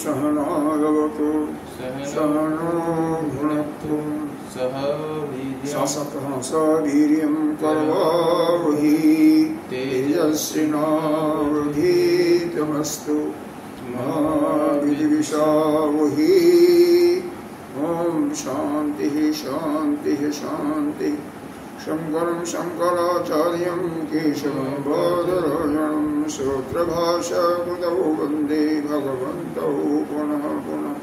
सहनावतु सहनो भुनक्तु सह वीर्यं करवावहि तेजस्विनावधीतमस्तु मा विद्विषावहि। ॐ शान्तिः शान्तिः शान्तिः। शङ्करं शङ्कराचार्यं केशवं बादरायणं सूत्रभाष्यकृतौ वन्दे भगवन्तौ पुनः पुनः।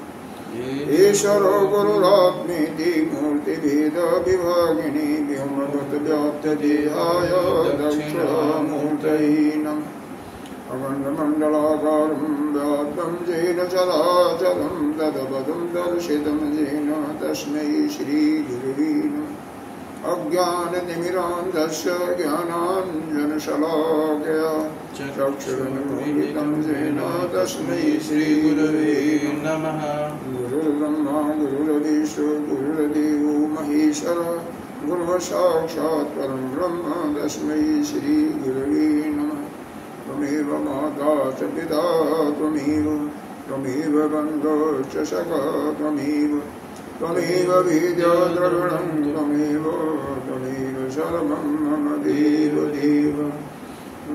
ईश्वरो गुरुरात्मेति मूर्तिभेदविभागिनी व्योमवद्व्याप्तदेहाय दक्षिणामूर्तये नमः। अखण्डमण्डलाकारं व्याप्तं येन चराचरं तदपदं दर्शितं येन तस्मै श्रीगुरुवे नमः। अज्ञानतिमिरान्धस्य ज्ञानाञ्जनशलाकया चक्षुरुन्मीलितं येन तस्मै श्रीगुरवे नमः। गुरुर्ब्रह्मा गुरुर्विष्णु गुरुर्देवो महेश्वरः गुरुः साक्षात् परं ब्रह्म तस्मै श्रीगुरवे नमः। त्वमेव माता च पिता त्वमेव बन्धो च सखा त्वमेव विद्या द्रविणं त्वमेव सर्वं मम देव देव।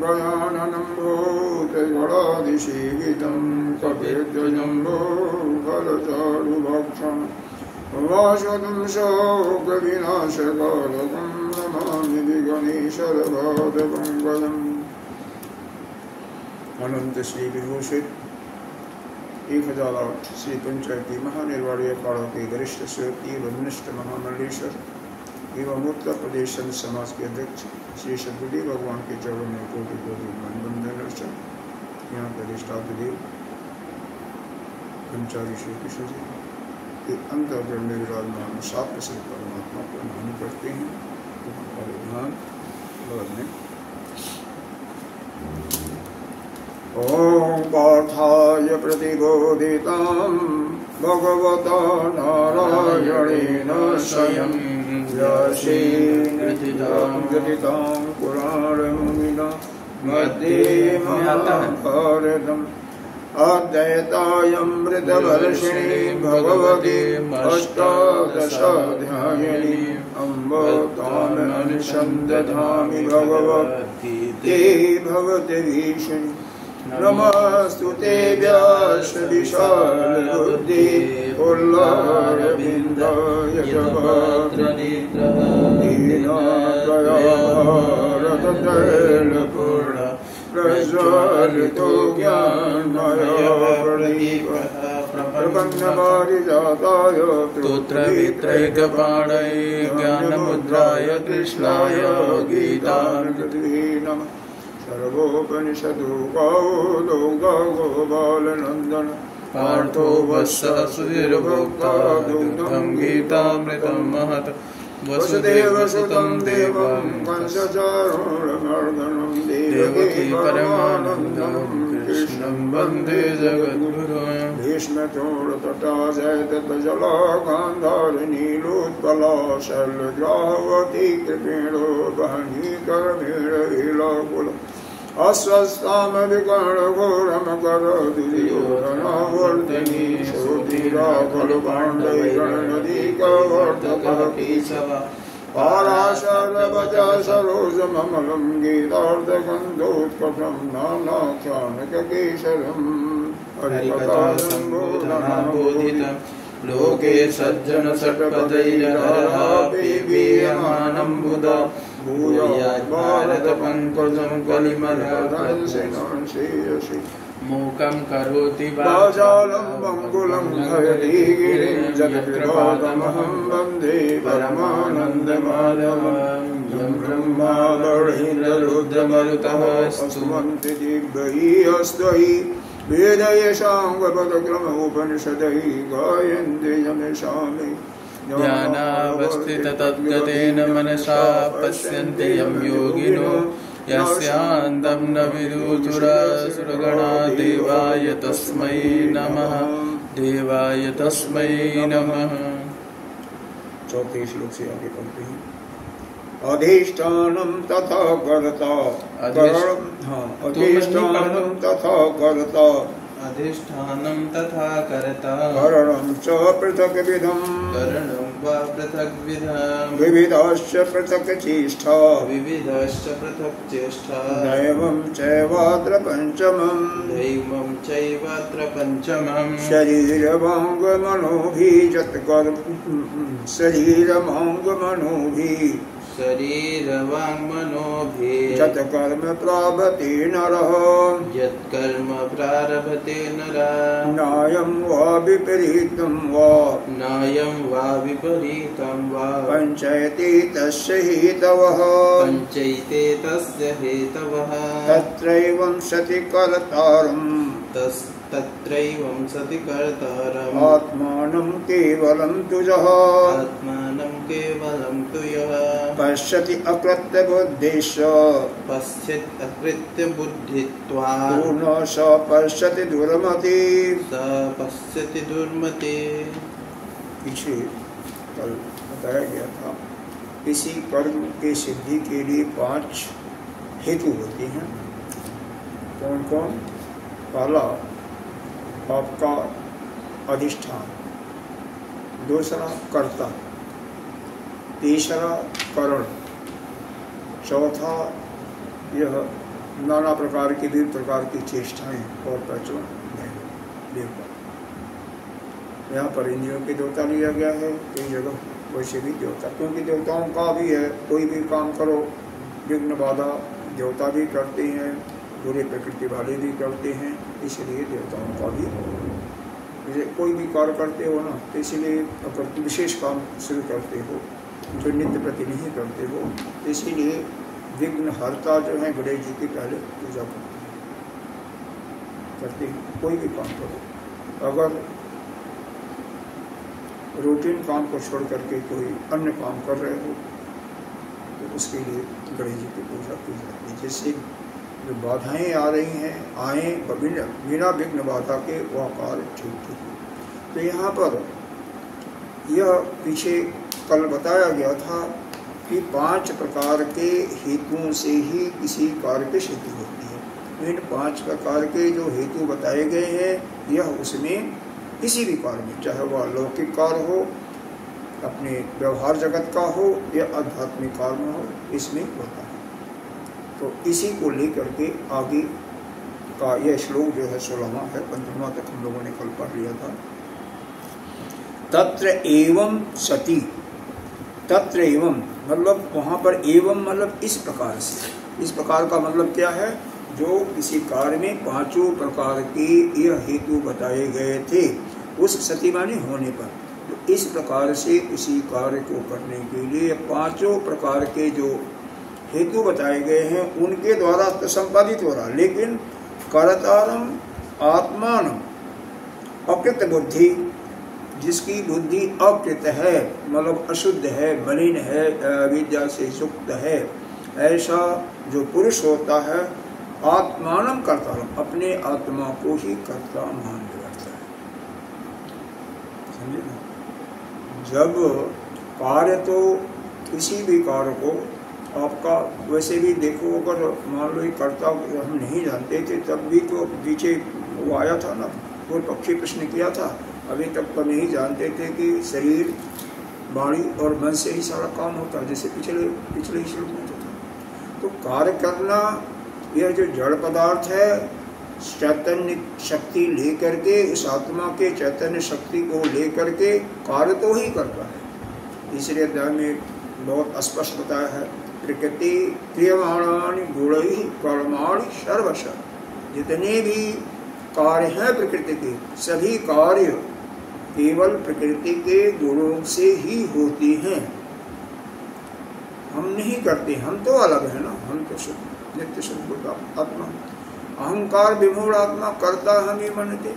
गयाननं भूतगणादिसेवितं कपिध्वजम्बो फलचारुभक्षं वासुदं शोकविनाशकालकं नमामि विघ्नेश्वरपादपङ्कजम्। अनंत श्री विभूषित 1008 श्री पंचायती महानिर्वाणी अखाड़ा के वरिष्ठ सेवकी वनिष्ठ महामंडलेश्वर एवं उत्तर प्रदेश संत समाज के अध्यक्ष श्री सद्गुरुदेव भगवान के चरणों में कोटि कोटि वंदन अर्चन। यहाँ पर इष्टादेव पंचारी श्री कृष्ण जी के अंतःकरण में विराजमान सात प्रसन्न परमात्मा को नमन करते हैं। ॐ पार्थाय प्रतिबोधितं भगवता नारायणेन स्वयं व्यासेन गदितं पुराणमुनिना मध्ये महाभारतम् अद्वैतामृतवर्षिणी भगवती अष्टादशाध्यायिनी अम्ब तामनुसन्दधामि भगवद्गीते भगवते भीषणि। नमस्तुते व्यासविशालबुद्धि पुल्लारविन्दाय भद्रनेत्रः दीनदयाभारततैलपूर्ण प्रज्वलितो ज्ञानमयप्रदीपः प्रपन्नपारिजाताय स्तोत्रवित्रैकपाणये ज्ञानमुद्राय कृष्णाय गीतार्घवे नमः। सर्वोपनिषदो गावो गोपालनन्दन पार्थो वत्ससुधीर्भोक्ता दुग्धं गीतामृतं महत्। वसुदेवसुतं देवं कंसचारूढमर्दनं देवकी परमानन्दं कृष्णं वन्दे जगद्गुरुं। भीष्मचोरतटा जयततजला गान्धारिनीलोत्पला शैलग्राहवती कृपेणो वहनी कर्मेण वीलाकुल अस्वस्थामविकर्णघोरमकर दुर्योधनावर्तिनी सुधीरा खलु पाण्डवैर्गणनदीकवर्धकः केशव पाराशरवच सरोजममलं गीतार्धगन्धोत्कटं नानाख्यानककेशरम् हरिकथासम्बोधनाबोधितं लोके सज्जन षट्पदैर्हरापीयमानं बुधा भूयात् भारत पंकजं कलिमलधंसिनांशेयसि। मूकं करोति वाचालं पङ्गुलं हयति गिरिं जगत्कृपातमहं वन्दे परमानन्दमाधवं। यं ब्रह्मा वरुणेन्द्ररुद्रमरुतः स्तुवन्ति दिव्यैः स्तवैः वेदयशां वपदक्रमोपनिषदैः गायन्ते यमेषामि। ज्ञानावस्थिततद्गतेन मनसा पश्यन्ति यं योगिनो यस्यान्तं न विदुतुरासुरगणा देवाय तस्मै नमः, देवाय तस्मै नमः। चौथे श्लोक से आगे पढ़ते हैं। अधिष्ठानं तथा कर्ता, अधिष्ठानं तथा कर्ता, अधिष्ठानं तथा कर्ता, करणं च पृथक्विधं, करणं वा पृथग्विधं, विविधश्च पृथक् चेष्टा, विविधश्च पृथक् चेष्टा, दैवं चैवात्र पञ्चमं, दैवं चैवात्र पञ्चमं, शरीरवाङ्मनोभिः यत्कर्म, शरीरवाङ्मनोभिः, शरीरवाङ्मनोभिः यत्कर्म प्रारभते नरः, यत्कर्म प्रारभते नरः, न्यायं वा विपरीतं वा, न्यायं वा विपरीतं वा, पञ्चैते तस्य हेतवः, पञ्चैते तस्य हेतवः, तत्रैवं सति कर्तारम्, तत्रैवं सति कर्तारम्, आत्मानं केवलं तुजः, आत्मानं केवलं तुयः, पश्यति अकृत्य बुद्धिश्च, पश्यत् अकृत्य बुद्धित्वात्, तु न स पश्यति दुर्मति, स पश्यति दुर्मते। पीछे कल बताया गया था, किसी कर्म के सिद्धि के लिए 5 हेतु होते हैं। कौन कौन? पहला आपका अधिष्ठान, दूसरा कर्ता, तीसरा करण, चौथा यह नाना प्रकार की विभिन्न प्रकार की चेष्टाएं, और पांचवा देवता। यहाँ पर इंद्रियों के देवता लिया गया है, कई जगह वैसे भी देवता, क्योंकि देवताओं का भी है, कोई भी काम करो विघ्न बाधा देवता भी करते हैं, बुरे प्रकृति वाले भी करते हैं, इसलिए देवताओं का भी। जैसे कोई भी कार्य करते हो ना, तो इसलिए अगर विशेष काम शुरू करते हो जो नित्य प्रति नहीं करते हो, इसीलिए विघ्नहर्ता जो है गणेश जी की पहले पूजा करते हैं। कोई भी काम करो, अगर रूटीन काम को छोड़ करके कोई अन्य काम कर रहे हो तो उसके लिए गणेश जी की पूजा की जाती है, जिससे जो बाधाएं आ रही हैं आए बिना विघ्न बाधा के वह कार्य ठीक ठीक। तो यहाँ पर यह पीछे कल बताया गया था कि 5 प्रकार के हेतुओं से ही किसी कार्य की सिद्धि होती है। इन 5 प्रकार के जो हेतु बताए गए हैं, यह उसमें किसी भी कार्य में, चाहे वह लौकिक कार्य हो, अपने व्यवहार जगत का हो या आध्यात्मिक कार्य हो, इसमें होता है। तो इसी को लेकर के आगे का यह श्लोक जो है 16वां है, 15वां तक हम लोगों ने कल पढ़ लिया था। तत्र एवं सति, तत्र एवं मतलब वहाँ पर एवं मतलब इस प्रकार से, इस प्रकार का मतलब क्या है? जो किसी कार्य में 5 प्रकार के यह हेतु बताए गए थे, उस सति माने होने पर, तो इस प्रकार से उसी कार्य को करने के लिए 5 प्रकार के जो हेतु बताए गए हैं उनके द्वारा तो संपादित हो रहा, लेकिन कर्तारम आत्मानम, अकृत बुद्धि, जिसकी बुद्धि अकृत है मतलब अशुद्ध है, मलिन है, विद्या से युक्त है, ऐसा जो पुरुष होता है, आत्मानम कर्तारम, अपने आत्मा को ही कर्ता मान बैठता है। समझे ना? जब कार्य तो किसी भी कार्य को आपका वैसे भी देखो, अगर मान लो कर्ता हम नहीं जानते थे तब भी तो पीछे वो आया था ना, वो पक्षी प्रश्न किया था, अभी तक तो नहीं जानते थे कि शरीर वाणी और मन से ही सारा काम होता है, जैसे पिछले ही श्लोक में था। तो कार्य करना, यह जो जड़ पदार्थ है चैतन्य शक्ति लेकर के, उस आत्मा के चैतन्य शक्ति को लेकर के कार्य तो ही करता है। तीसरे अध्याय में बहुत स्पष्ट बताया है, प्रकृति क्रियमाणानि गुणैः कर्माणि सर्वशः, जितने भी कार्य हैं प्रकृति के, सभी कार्य केवल प्रकृति के गुणों से ही होती हैं, हम नहीं करते, हम तो अलग है ना, हम तो शुद्ध नित्य शुद्ध आत्मा, अहंकार विमूढ़ आत्मा करता हम ही मनते।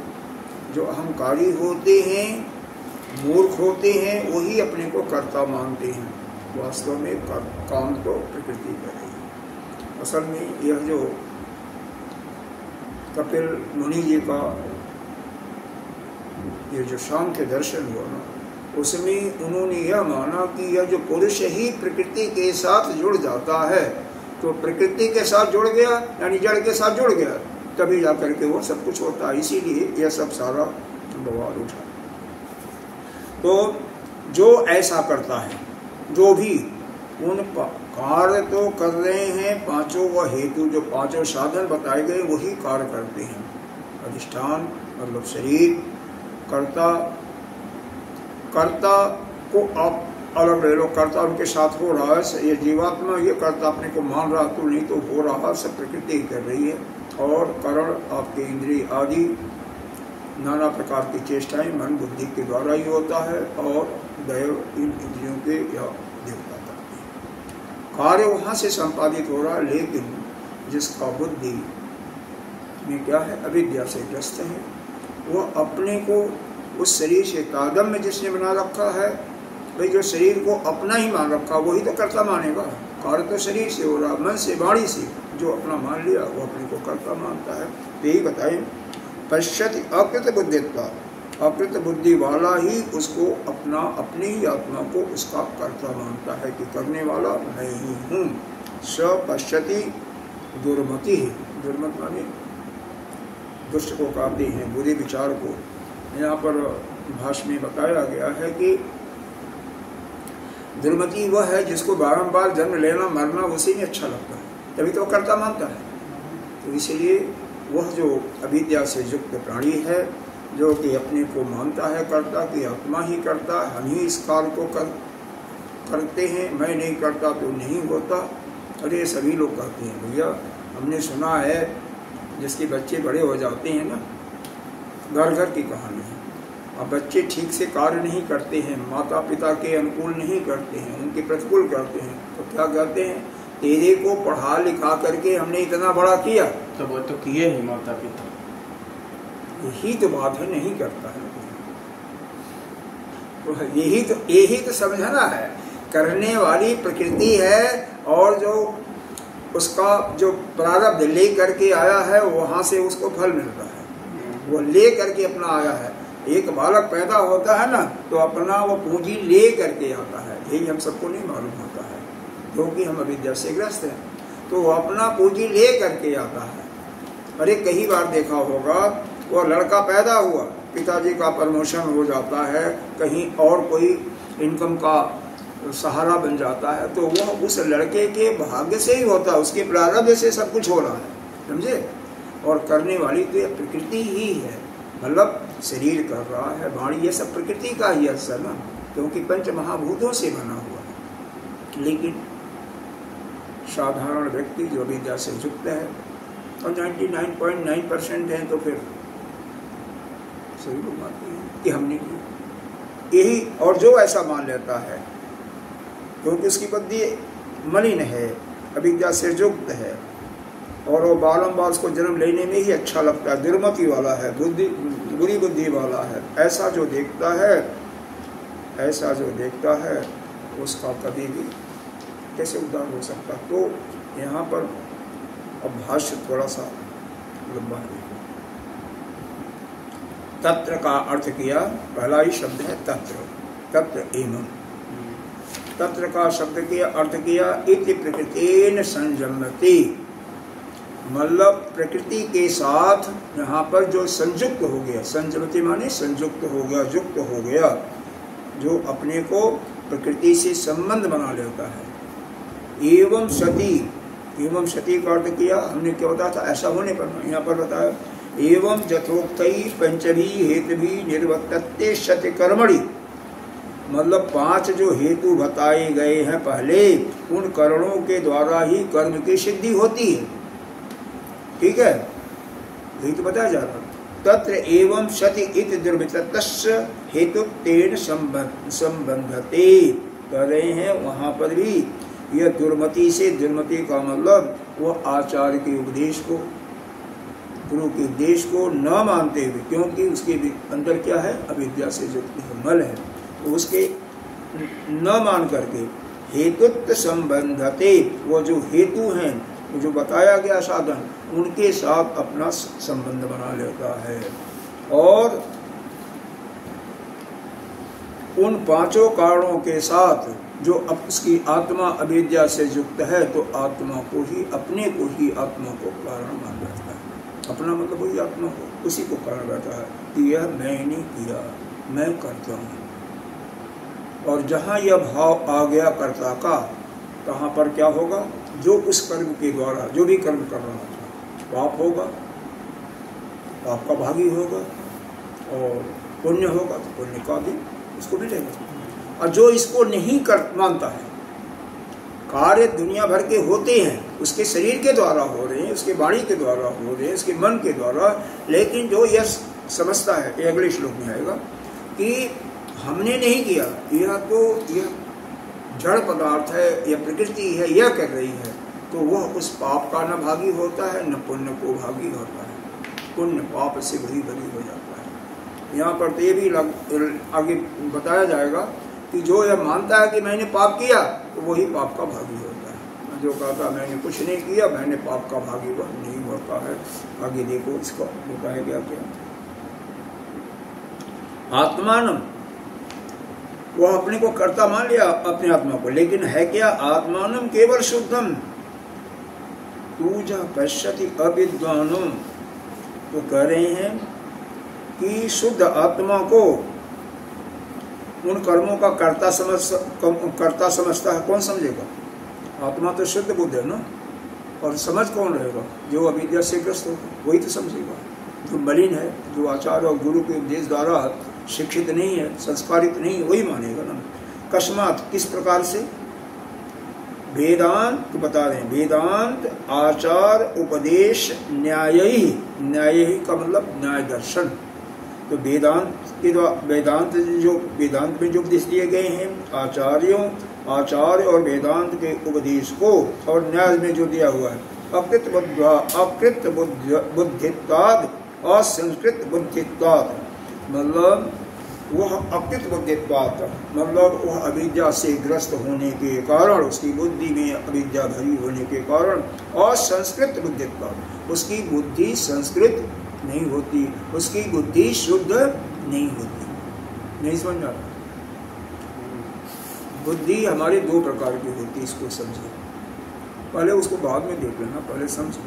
जो अहंकारी होते हैं, मूर्ख होते हैं, वही अपने को कर्ता मानते हैं, वास्तव में काम तो प्रकृति कर रही है। असल में यह जो कपिल मुनि जी का ये जो सांख्य दर्शन हुआ ना, उसमें उन्होंने यह माना कि यह जो पुरुष ही प्रकृति के साथ जुड़ जाता है, तो प्रकृति के साथ जुड़ गया यानी जड़ के साथ जुड़ गया, तभी जाकर के वो सब कुछ होता है। इसीलिए यह सब सारा बवाल उठा। तो जो ऐसा करता है, जो भी उन कार्य तो कर रहे हैं, पांचों व हेतु जो पांचों साधन बताए गए वही कार्य करते हैं। अधिष्ठान मतलब शरीर, कर्ता को आप अलग ले लो, कर्ता उनके साथ हो रहा है, ये जीवात्मा ये कर्ता अपने को मान रहा तो नहीं तो हो रहा, सब प्रकृति कर रही है। और करण आपके इंद्रिय आदि नाना प्रकार की चेष्टाएं मन बुद्धि के द्वारा ही होता है, और दैव इन इंद्रियों के या देवता का कार्य वहाँ से संपादित हो रहा है। लेकिन जिसका बुद्धि में क्या है, अविद्या से ग्रस्त है, वह अपने को उस शरीर से तारतम्य जिसने बना रखा है, भाई जो शरीर को अपना ही मान रखा वही तो कर्ता मानेगा। कार्य तो शरीर से हो रहा, मन से वाणी से जो अपना मान लिया वो अपने को कर्ता मानता है। यही बताएं, पश्यति अकृत बुद्धित्वा, अकृत बुद्धि वाला ही उसको अपना अपनी ही आत्मा को उसका कर्ता मानता है कि करने वाला मैं ही हूँ। स पश्यति दुर्मति है, दुर्मत माने दुष्ट को कहते हैं, बुरे विचार को। यहाँ पर भाष्य में बताया गया है कि दुर्मति वह है जिसको बारंबार जन्म लेना मरना उसी में अच्छा लगता है, तभी तो कर्ता मानता है। तो इसलिए वह जो अविद्या से युक्त प्राणी है, जो कि अपने को मानता है कर्ता की आत्मा ही करता, हम ही इस कार्य को करते हैं, मैं नहीं करता तो नहीं होता। अरे सभी लोग कहते हैं, भैया हमने सुना है जिसके बच्चे बड़े हो जाते हैं ना, घर घर की कहानी है। अब बच्चे ठीक से कार्य नहीं करते हैं, माता पिता के अनुकूल नहीं करते हैं, उनके प्रतिकूल करते हैं, तो क्या कहते हैं, तेरे को पढ़ा लिखा करके हमने इतना बड़ा किया, तो वो तो किए ही माता पिता। यही तो बात है, नहीं करता है तो यही तो समझना है। करने वाली प्रकृति है, और जो उसका जो प्रारब्ध ले करके आया है वहां से उसको फल मिलता है, वो ले करके अपना आया है। एक बालक पैदा होता है ना, तो अपना वो पूंजी ले करके आता है, यही हम सबको नहीं मालूम होता है क्योंकि हम अविद्या से ग्रस्त हैं। तो वो अपना पूंजी ले करके आता है। अरे कई बार देखा होगा, वो लड़का पैदा हुआ, पिताजी का प्रमोशन हो जाता है, कहीं और कोई इनकम का सहारा बन जाता है, तो वह उस लड़के के भाग्य से ही होता है, उसके प्रारब्ध से सब कुछ हो रहा है, समझे। और करने वाली तो यह प्रकृति ही है, मतलब शरीर कर रहा है, वाणी, ये सब प्रकृति का ही असर ना, क्योंकि पंच महाभूतों से बना हुआ है। लेकिन साधारण व्यक्ति जो विद्या से युक्त है, और 99.9% है, तो फिर सही लोग मानते हैं कि हमने की यही। और जो ऐसा मान लेता है क्योंकि उसकी बुद्धि मलिन है, अविद्या से युक्त है, और वो बारंबार उसको जन्म लेने में ही अच्छा लगता है, दुर्मति वाला है, बुरी बुद्धि वाला है, ऐसा जो देखता है उसका कभी भी कैसे उद्धार हो सकता। तो यहाँ पर अब भाष्य थोड़ा सा लंबा है। तत्र का अर्थ किया, पहला ही शब्द है तत्र, तत्र एवं। तत्र का शब्द के अर्थ किया, इति प्रकृतेन संजम्यते, मतलब प्रकृति के साथ यहाँ पर जो संयुक्त हो गया, संजमति माने संयुक्त हो गया, युक्त हो गया, जो अपने को प्रकृति से संबंध बना लेता है। एवं सती, एवं सती का अर्थ किया हमने, क्या बताया था, ऐसा होने पर यहाँ पर बताया, एवं यथोक्तई पंचभी हेतुभी निर्वर्तते सत्य कर्मणि, मतलब 5 जो हेतु बताए गए हैं पहले, उन करणों के द्वारा ही कर्म की सिद्धि होती है। ठीक है, यही तो बताया जा रहा। तत्र एवं सति इति दुर्मितस्य हेतु तेन संबंधते, कह रहे हैं वहां पर भी यह दुर्मति से, दुर्मति का मतलब वो आचार्य के उपदेश को, गुरु के उपदेश को न मानते हुए, क्योंकि उसके अंदर क्या है, अविद्या से युक्त है, मल है, तो उसके न मान करके हेतुत्व संबंधते, वो जो हेतु हैं वो जो बताया गया साधन उनके साथ अपना संबंध बना लेता है। और उन पांचों कारणों के साथ जो अब उसकी आत्मा अविद्या से युक्त है तो आत्मा को ही, अपने को ही आत्मा को कारण मान बैठता है। अपना मतलब वही आत्मा को, उसी को कारण बैठा है कि यह मैंने किया, मैं करता हूँ। और जहाँ यह भाव आ गया कर्ता का, कहाँ पर क्या होगा? जो उस कर्म के द्वारा जो भी कर्म कर रहा था पाप होगा, पाप का भागी होगा, और पुण्य होगा तो पुण्य का भी उसको मिलेगा। और जो इसको नहीं कर मानता है, कार्य दुनिया भर के होते हैं, उसके शरीर के द्वारा हो रहे हैं, उसके वाणी के द्वारा हो रहे हैं, उसके मन के द्वारा, लेकिन जो यह समझता है, ये अगले श्लोक में आएगा कि हमने नहीं किया, यह जड़ पदार्थ है, यह प्रकृति है, यह कर रही है, तो वह उस पाप का न भागी होता है न पुण्य को भागी होता है। पुण्य पाप से भरी भरी हो जाता है। यहाँ पर तो ये भी आगे बताया जाएगा कि जो यह मानता है कि मैंने पाप किया तो वही पाप का भागी होता है। जो कहता मैंने कुछ नहीं किया, मैंने पाप का भागी, वह नहीं होता है। आगे देखो इसको बताया गया क्या। आत्मानम, वह अपने को कर्ता मान लिया अपने आत्मा को, लेकिन है क्या? आत्मानम केवल शुद्धम तूजा पश्यति अविद्वानम। तो कह रहे हैं कि शुद्ध आत्मा को उन कर्मों का कर्ता समझता है। कौन समझेगा? आत्मा तो शुद्ध बुद्ध है ना, और समझ कौन रहेगा? जो अविद्या से ग्रस्त होगा वही तो समझेगा। जो मलिन है, जो आचार्य और गुरु के उपदेश द्वारा शिक्षित नहीं है, संस्कारित नहीं है, वही मानेगा ना। कस्मात, किस प्रकार से? वेदांत बता रहे हैं, वेदांत आचार उपदेश न्याय का मतलब न्याय दर्शन। तो वेदांत के द्वारा, वेदांत में जो उपदेश दिए गए हैं, आचार्य और वेदांत के उपदेश को, और न्याय में जो दिया हुआ है अकृत बुद्धित्वाद असंस्कृत बुद्धित्वाद, मतलब वह अकृत बुद्धित्वाद, मतलब वह अविद्या से ग्रस्त होने के कारण, उसकी बुद्धि में अविद्या भरी होने के कारण, असंस्कृत बुद्धित्वाद, उसकी बुद्धि संस्कृत नहीं होती, उसकी बुद्धि शुद्ध नहीं होती। नहीं समझ आ रहा? बुद्धि हमारे दो प्रकार की होती है, इसको समझे। पहले उसको बाद में देख लेना, पहले समझे।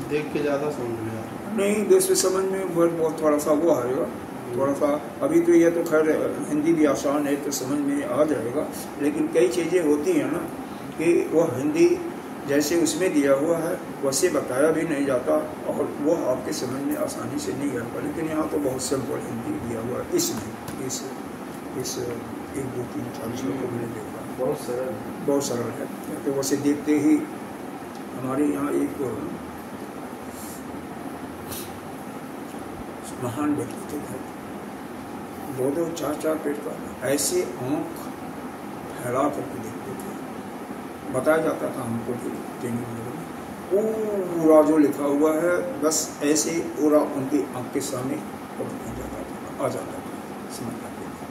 देख के ज्यादा समझ में आ रहा नहीं, दूसरे समझ में बहुत थोड़ा सा वो आएगा, थोड़ा सा। अभी तो ये तो खैर हिंदी भी आसान है तो समझ में आ जाएगा, लेकिन कई चीज़ें होती हैं ना कि वह हिंदी जैसे उसमें दिया हुआ है वैसे बताया भी नहीं जाता, और वो आपके समझ में आसानी से नहीं आता। लेकिन यहाँ तो बहुत सिंपल हिंदी दिया हुआ है इसमें, इस 1 2 3 4 श्लोक को मैंने देखा, बहुत सरल है। तो वैसे देखते ही हमारे यहाँ एक महान व्यक्ति थे, 2 4 पेट का, ऐसे आँख फैला करके देखते थे। बताया जाता था हमको भी ट्रेनिंग में, पूरा जो लिखा हुआ है बस ऐसे पूरा उनकी आँख के सामने आ जाता था, समझ जाते थे।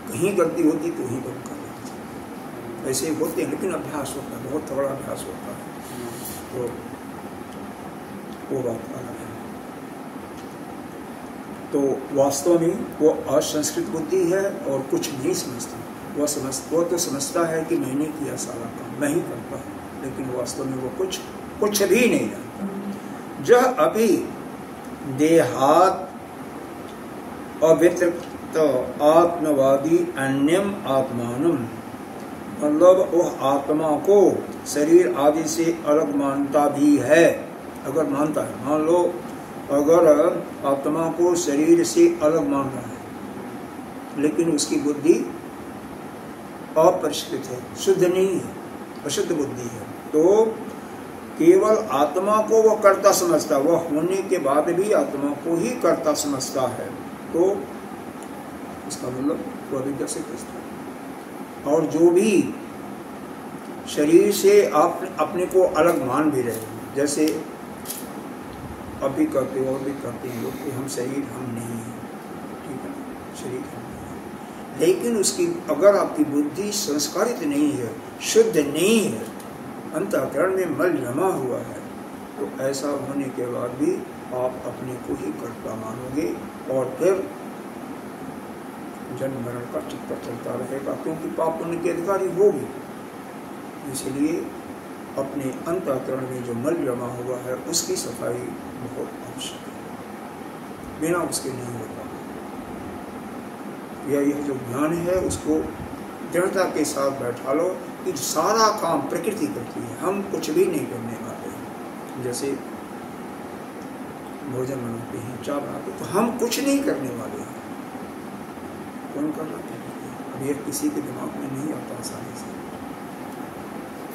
कहीं गलती होती तो वहीं बंद कर देते थे। ऐसे होते हैं, लेकिन अभ्यास होता है, बहुत तगड़ा अभ्यास होता है, तो वो बात अलग है। तो वास्तव में वो असंस्कृत बुद्धि है और कुछ नहीं समझता। वो तो समझता है कि मैंने किया सारा काम, मैं ही करता हूँ, लेकिन वास्तव में वो कुछ भी नहीं जानता। जह अभी देहात अवितृप्त आत्मवादी अन्यम आत्मानम, मतलब वह आत्मा को शरीर आदि से अलग मानता भी है। अगर मानता है, मान लो अगर आत्मा को शरीर से अलग मान रहा है, लेकिन उसकी बुद्धि अपरिष्कृत है, शुद्ध नहीं है, अशुद्ध बुद्धि है, तो केवल आत्मा को वह कर्ता समझता, वह होने के बाद भी आत्मा को ही कर्ता समझता है, तो इसका मतलब वह अविद्या से ग्रस्त है। और जो भी शरीर से आप अपने को अलग मान भी रहे हैं, जैसे अभी कहते हो और भी कहते हैं लोग कि हम शरीर हम नहीं हैं, ठीक है, शरीर हम नहीं है, लेकिन उसकी अगर आपकी बुद्धि संस्कारित नहीं है, शुद्ध नहीं है, अंतःकरण में मल जमा हुआ है, तो ऐसा होने के बाद भी आप अपने को ही कर्ता मानोगे और फिर जन्म मरण का चक्कर चलता रहेगा, क्योंकि पाप पुण्य के अधिकारी होगी। इसलिए अपने अंतःकरण में जो मल जमा हुआ है उसकी सफाई बहुत आवश्यक है, बिना उसके नहीं होता। यह जो ज्ञान है उसको दृढ़ता के साथ बैठा लो कि सारा काम प्रकृति करती है, हम कुछ भी नहीं करने वाले हैं। जैसे भोजन बनाते हैं, चाय बनाते हैं, तो हम कुछ नहीं करने वाले हैं, कौन कर रहा है? अब यह किसी के दिमाग में नहीं आता आसानी से।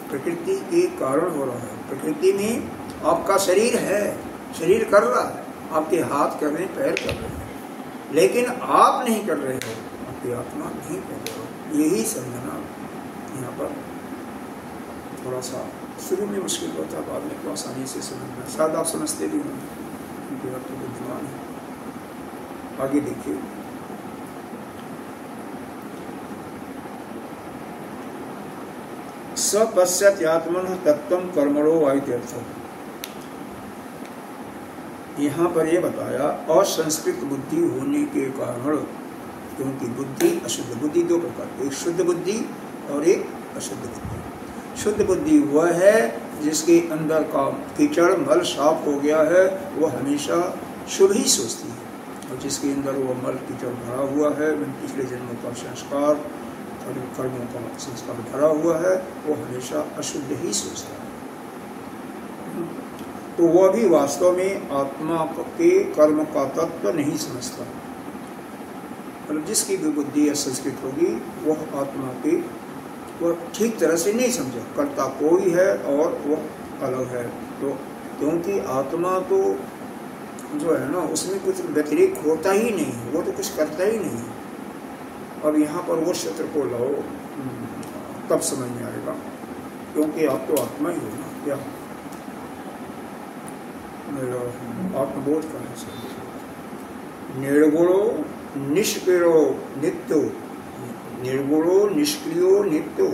प्रकृति के कारण हो रहा है। प्रकृति में आपका शरीर है, शरीर कर रहा है, आपके हाथ कर रहे हैं, पैर कर रहे हैं, लेकिन आप नहीं कर रहे हो, आपकी आत्मा नहीं कर रहे हो। यही समझना यहाँ पर थोड़ा सा शुरू में मुश्किल होता है, बाद में तो आसानी से समझना। शायद आप समझते भी होंगे, क्योंकि आप तो बुद्धिमान है। आगे देखिए, सपश्यत्यात्मनः तत्त्वं कर्मणो वा इत्यर्थ। यहाँ पर यह बताया असंस्कृत बुद्धि होने के कारण, क्योंकि बुद्धि अशुद्ध बुद्धि दो प्रकार, एक शुद्ध बुद्धि और एक अशुद्ध बुद्धि। शुद्ध बुद्धि वह है जिसके अंदर का कीचड़ मल साफ हो गया है, वह हमेशा शुभ ही सोचती है, और जिसके अंदर वह मल कीचड़ भरा हुआ है, पिछले जन्मों का संस्कार कर्मों का संस्कार भरा हुआ है, वो हमेशा अशुद्ध ही सोचता है। तो वह भी वास्तव में आत्मा के कर्म का तत्व नहीं समझता। मतलब जिसकी भी बुद्धि असंस्कृत होगी वह आत्मा के वह ठीक तरह से नहीं समझा, कर्ता कोई है और वह अलग है। तो क्योंकि आत्मा तो जो है ना, उसमें कुछ व्यतिरिक्त होता ही नहीं है, वो तो कुछ करता ही नहीं है। अब यहाँ पर वो क्षेत्र को लाओ, तब समझ में आएगा, क्योंकि आप तो आत्मा ही हो ना। क्या मेरा आत्मबोध का है। निर्गुणो निष्क्रियो नित्यो, निर्गुणो निष्क्रियो नित्यो,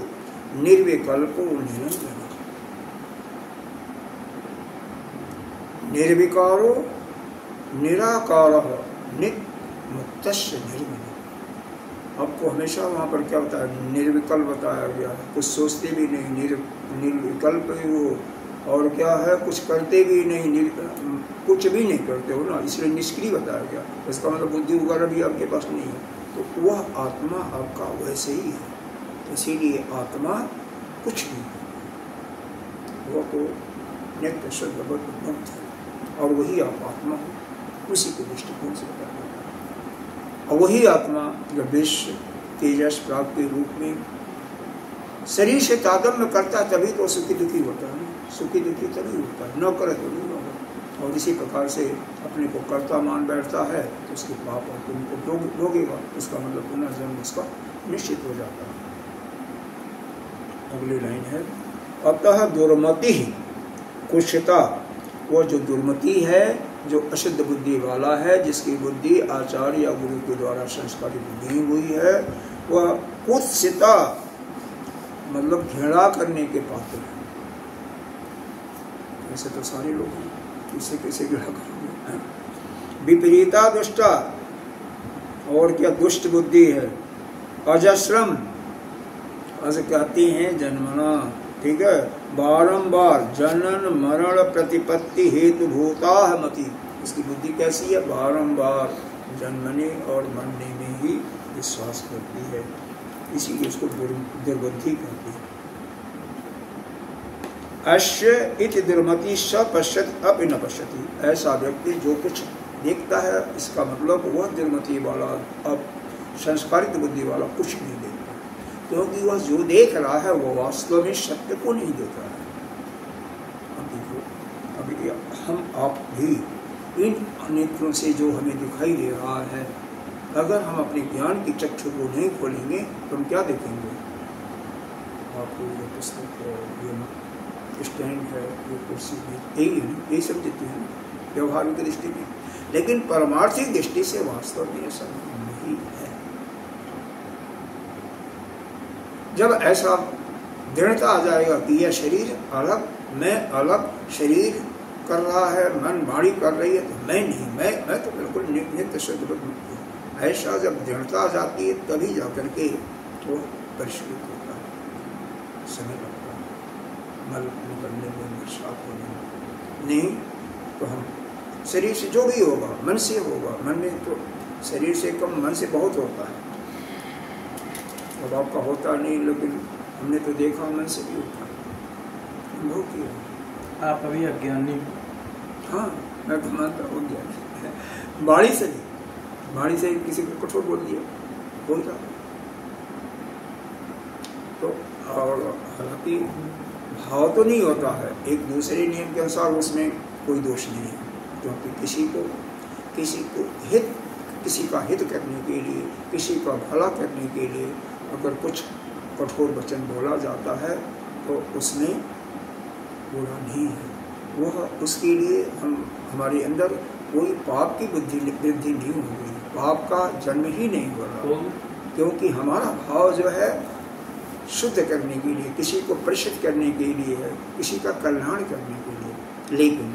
निर्विकल्पो निरंजन, निर्विकारो निराकारः नित्य मुक्तस्य निर्गुण। आपको हमेशा वहाँ पर क्या बताया, निर्विकल्प बताया गया है, कुछ सोचते भी नहीं, निर्विकल्प ही हो, और क्या है, कुछ करते भी नहीं, कुछ भी नहीं करते हो ना, इसलिए निष्क्रिय बताया गया। इसका मतलब बुद्धि वगैरह भी आपके पास नहीं है, तो वह आत्मा आपका वैसे ही है। इसीलिए आत्मा कुछ नहीं, वो तो नित्य शुद्ध बुद्ध मुक्त है, और वही आप आत्मा हो, उसी के दृष्टिकोण से बताया। और वही आत्मा जब विश्व तेजस प्राप्त के रूप में शरीर से तादात्म्य करता है, तभी तो सुखी दुखी होता है। सुखी दुखी तभी होता है, न करे तो नहीं होगा। और इसी प्रकार से अपने को कर्ता मान बैठता है, तो उसके पाप और पुण्य को भोगेगा, उसका मतलब पुनर्जन्म उसका निश्चित हो जाता है। अगली लाइन है, अतः दुर्मति कुशता, वो जो दुर्मति है, जो अशुद्ध बुद्धि वाला है, जिसकी बुद्धि आचार्य या गुरु के द्वारा संस्कारित नहीं हुई है, वह कुत्सिता मतलब घृणा करने के पात्र है। ऐसे तो सारे लोग हैं, किसे कैसे घृणा करेंगे। विपरीता दुष्टा, और क्या दुष्ट बुद्धि है। अजस्रम, अज कहती हैं जन्मना, ठीक है, बारंबार जनन मरण प्रतिपत्ति हेतु भूता है मति। इसकी बुद्धि कैसी है, बारंबार जन्मने और मरने में ही विश्वास करती है, इसीलिए उसको दुर्बुद्धि कहती है। अश्य इति दुर्मति स पश्यति अपि न पश्यति, ऐसा व्यक्ति जो कुछ देखता है, इसका मतलब वह दुर्मति वाला, अब संस्कारित बुद्धि वाला कुछ नहीं देखता, क्योंकि वह जो देख रहा है वह वास्तव में सत्य को नहीं देख रहा है। अब देखो, अभी हम आप भी इन नेत्रों से जो हमें दिखाई दे रहा है, अगर हम अपने ज्ञान की चक्षु को नहीं खोलेंगे तो हम क्या देखेंगे। आपको ये पुस्तक है, ये स्टैंड है, ये कुर्सी है, यही सब देते हैं व्यवहारिक दृष्टि में, लेकिन परमार्थिक दृष्टि से वास्तव में ऐसा नहीं है। जब ऐसा दृढ़ता आ जाएगा कि यह शरीर अलग, मैं अलग, शरीर कर रहा है, मन वाणी कर रही है, तो मैं नहीं, मैं तो बिल्कुल नित्य शुद्ध बुद्ध मुक्त हूँ। ऐसा जब दृढ़ता आ जाती है तभी जाकर के वो परिष्कृत होता है, समय लगता है मल निकलने में, साफ होने में। नहीं तो हम शरीर से जो भी होगा, मन से होगा, मन में तो शरीर से कम मन से बहुत होता है। अब आपका होता नहीं, लेकिन हमने तो देखा मन से भी होता है, बहुत ही होता। आप अभी अज्ञानी। हाँ, मैं तो मानता हूँ अज्ञानी। वाणी से नहीं, वाणी से किसी को कठोर बोल दिया बोलता तो, और हालांकि भाव तो नहीं होता है, एक दूसरे नियम के अनुसार उसमें कोई दोष नहीं है, क्योंकि किसी को हित, किसी का हित करने के लिए, किसी का भला करने के लिए अगर कुछ कठोर वचन बोला जाता है तो उसमें बुरा नहीं है। वह उसके लिए हमारे अंदर कोई पाप की वृद्धि नहीं हो गई, पाप का जन्म ही नहीं हो रहा, क्योंकि हमारा भाव जो है शुद्ध करने के लिए, किसी को परिषद करने के लिए है, किसी का कल्याण करने के लिए। लेकिन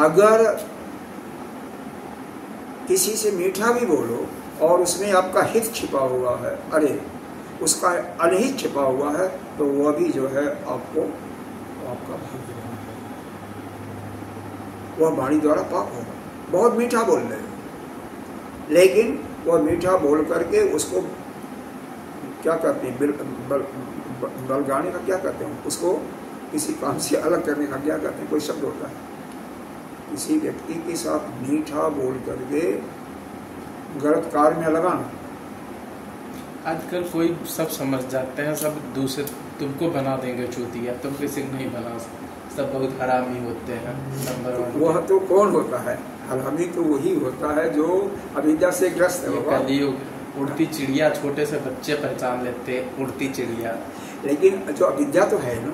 अगर किसी से मीठा भी बोलो और उसमें आपका हित छिपा हुआ है, अरे उसका अनहित छिपा हुआ है, तो वह भी जो है आपको आपका भाग्य है, वह वाणी द्वारा पाप होगा। बहुत मीठा बोल रहे हैं, लेकिन वह मीठा बोल करके उसको क्या कहते हैं, बलगाने का क्या कहते हैं, उसको किसी काम से अलग करने का क्या कहते हैं, कोई शब्द होता है। किसी व्यक्ति के साथ मीठा बोल करके गलत कार्य में लगाना। आजकल कोई सब समझ जाते हैं, सब दूसरे तुमको बना देंगे चूतिया, तुम किसी को नहीं बना सकते, सब बहुत हरामी होते हैं। नंबर वन वह तो कौन होता है? हरामी तो वही होता है जो अविद्या से ग्रस्त है। कलयुग, उड़ती चिड़िया, छोटे से बच्चे पहचान लेते उड़ती चिड़िया। लेकिन जो अविद्या तो है ना,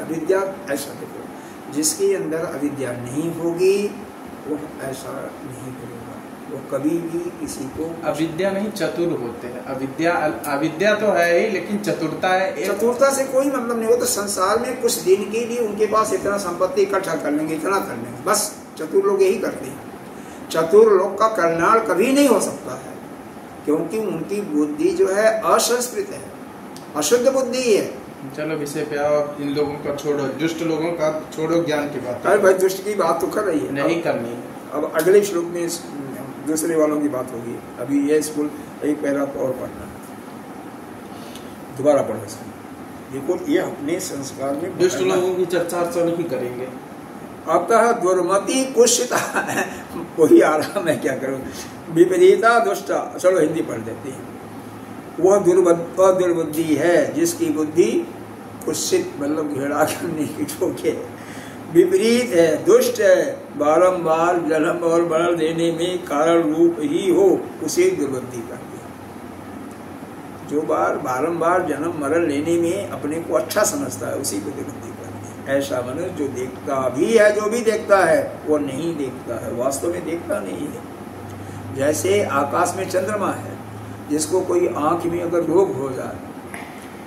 अविद्या ऐसा देखो, जिसके अंदर अविद्या नहीं होगी वो ऐसा नहीं करेगा, वो कभी भी किसी को। अविद्या नहीं, चतुर होते हैं। अविद्या तो है ही, लेकिन चतुरता है। चतुरता से कोई मतलब नहीं। वो तो संसार में कुछ दिन के लिए उनके पास इतना संपत्ति इकट्ठा कर लेंगे, इतना कर लेंगे, बस। चतुर लोग यही करते हैं। चतुर लोग का कल्याण कभी नहीं हो सकता है, क्योंकि उनकी बुद्धि जो है असंस्कृत है, अशुद्ध बुद्धि है। चलो विषय पे आओ, इन लोगों का छोड़ो, दुष्ट लोगों का छोड़ो, ज्ञान की बात। अरे भाई, दुष्ट की बात तो कर रही है, नहीं करनी। अब अगले श्लोक में दूसरे वालों की बात होगी। अभी ये स्कूल एक पैरा और पढ़ना, दोबारा पढ़ो इसमें। देखो, ये अपने संस्कार में दुष्ट लोगों की चर्चा नहीं करेंगे। अतः दुर्मति कुशिता वही आ रहा, मैं क्या करूं, विपरीता दुष्टा। चलो हिंदी पढ़ देते हैं। वह दुर्बुद्धि है जिसकी बुद्धि कुत्सित, मतलब घृणा करने की ठोके, विपरीत है, दुष्ट है, बारंबार जन्म और मरण देने में कारण रूप ही हो, उसे दुर्बुद्धि कहते हैं। जो बारंबार जन्म मरण लेने में अपने को अच्छा समझता है, उसी को दुर्बुद्धि कहते हैं। ऐसा मनुष्य जो देखता भी है, जो भी देखता है वो नहीं देखता है, वास्तव में देखता नहीं है। जैसे आकाश में चंद्रमा है, जिसको कोई आंख में अगर रोग हो जाए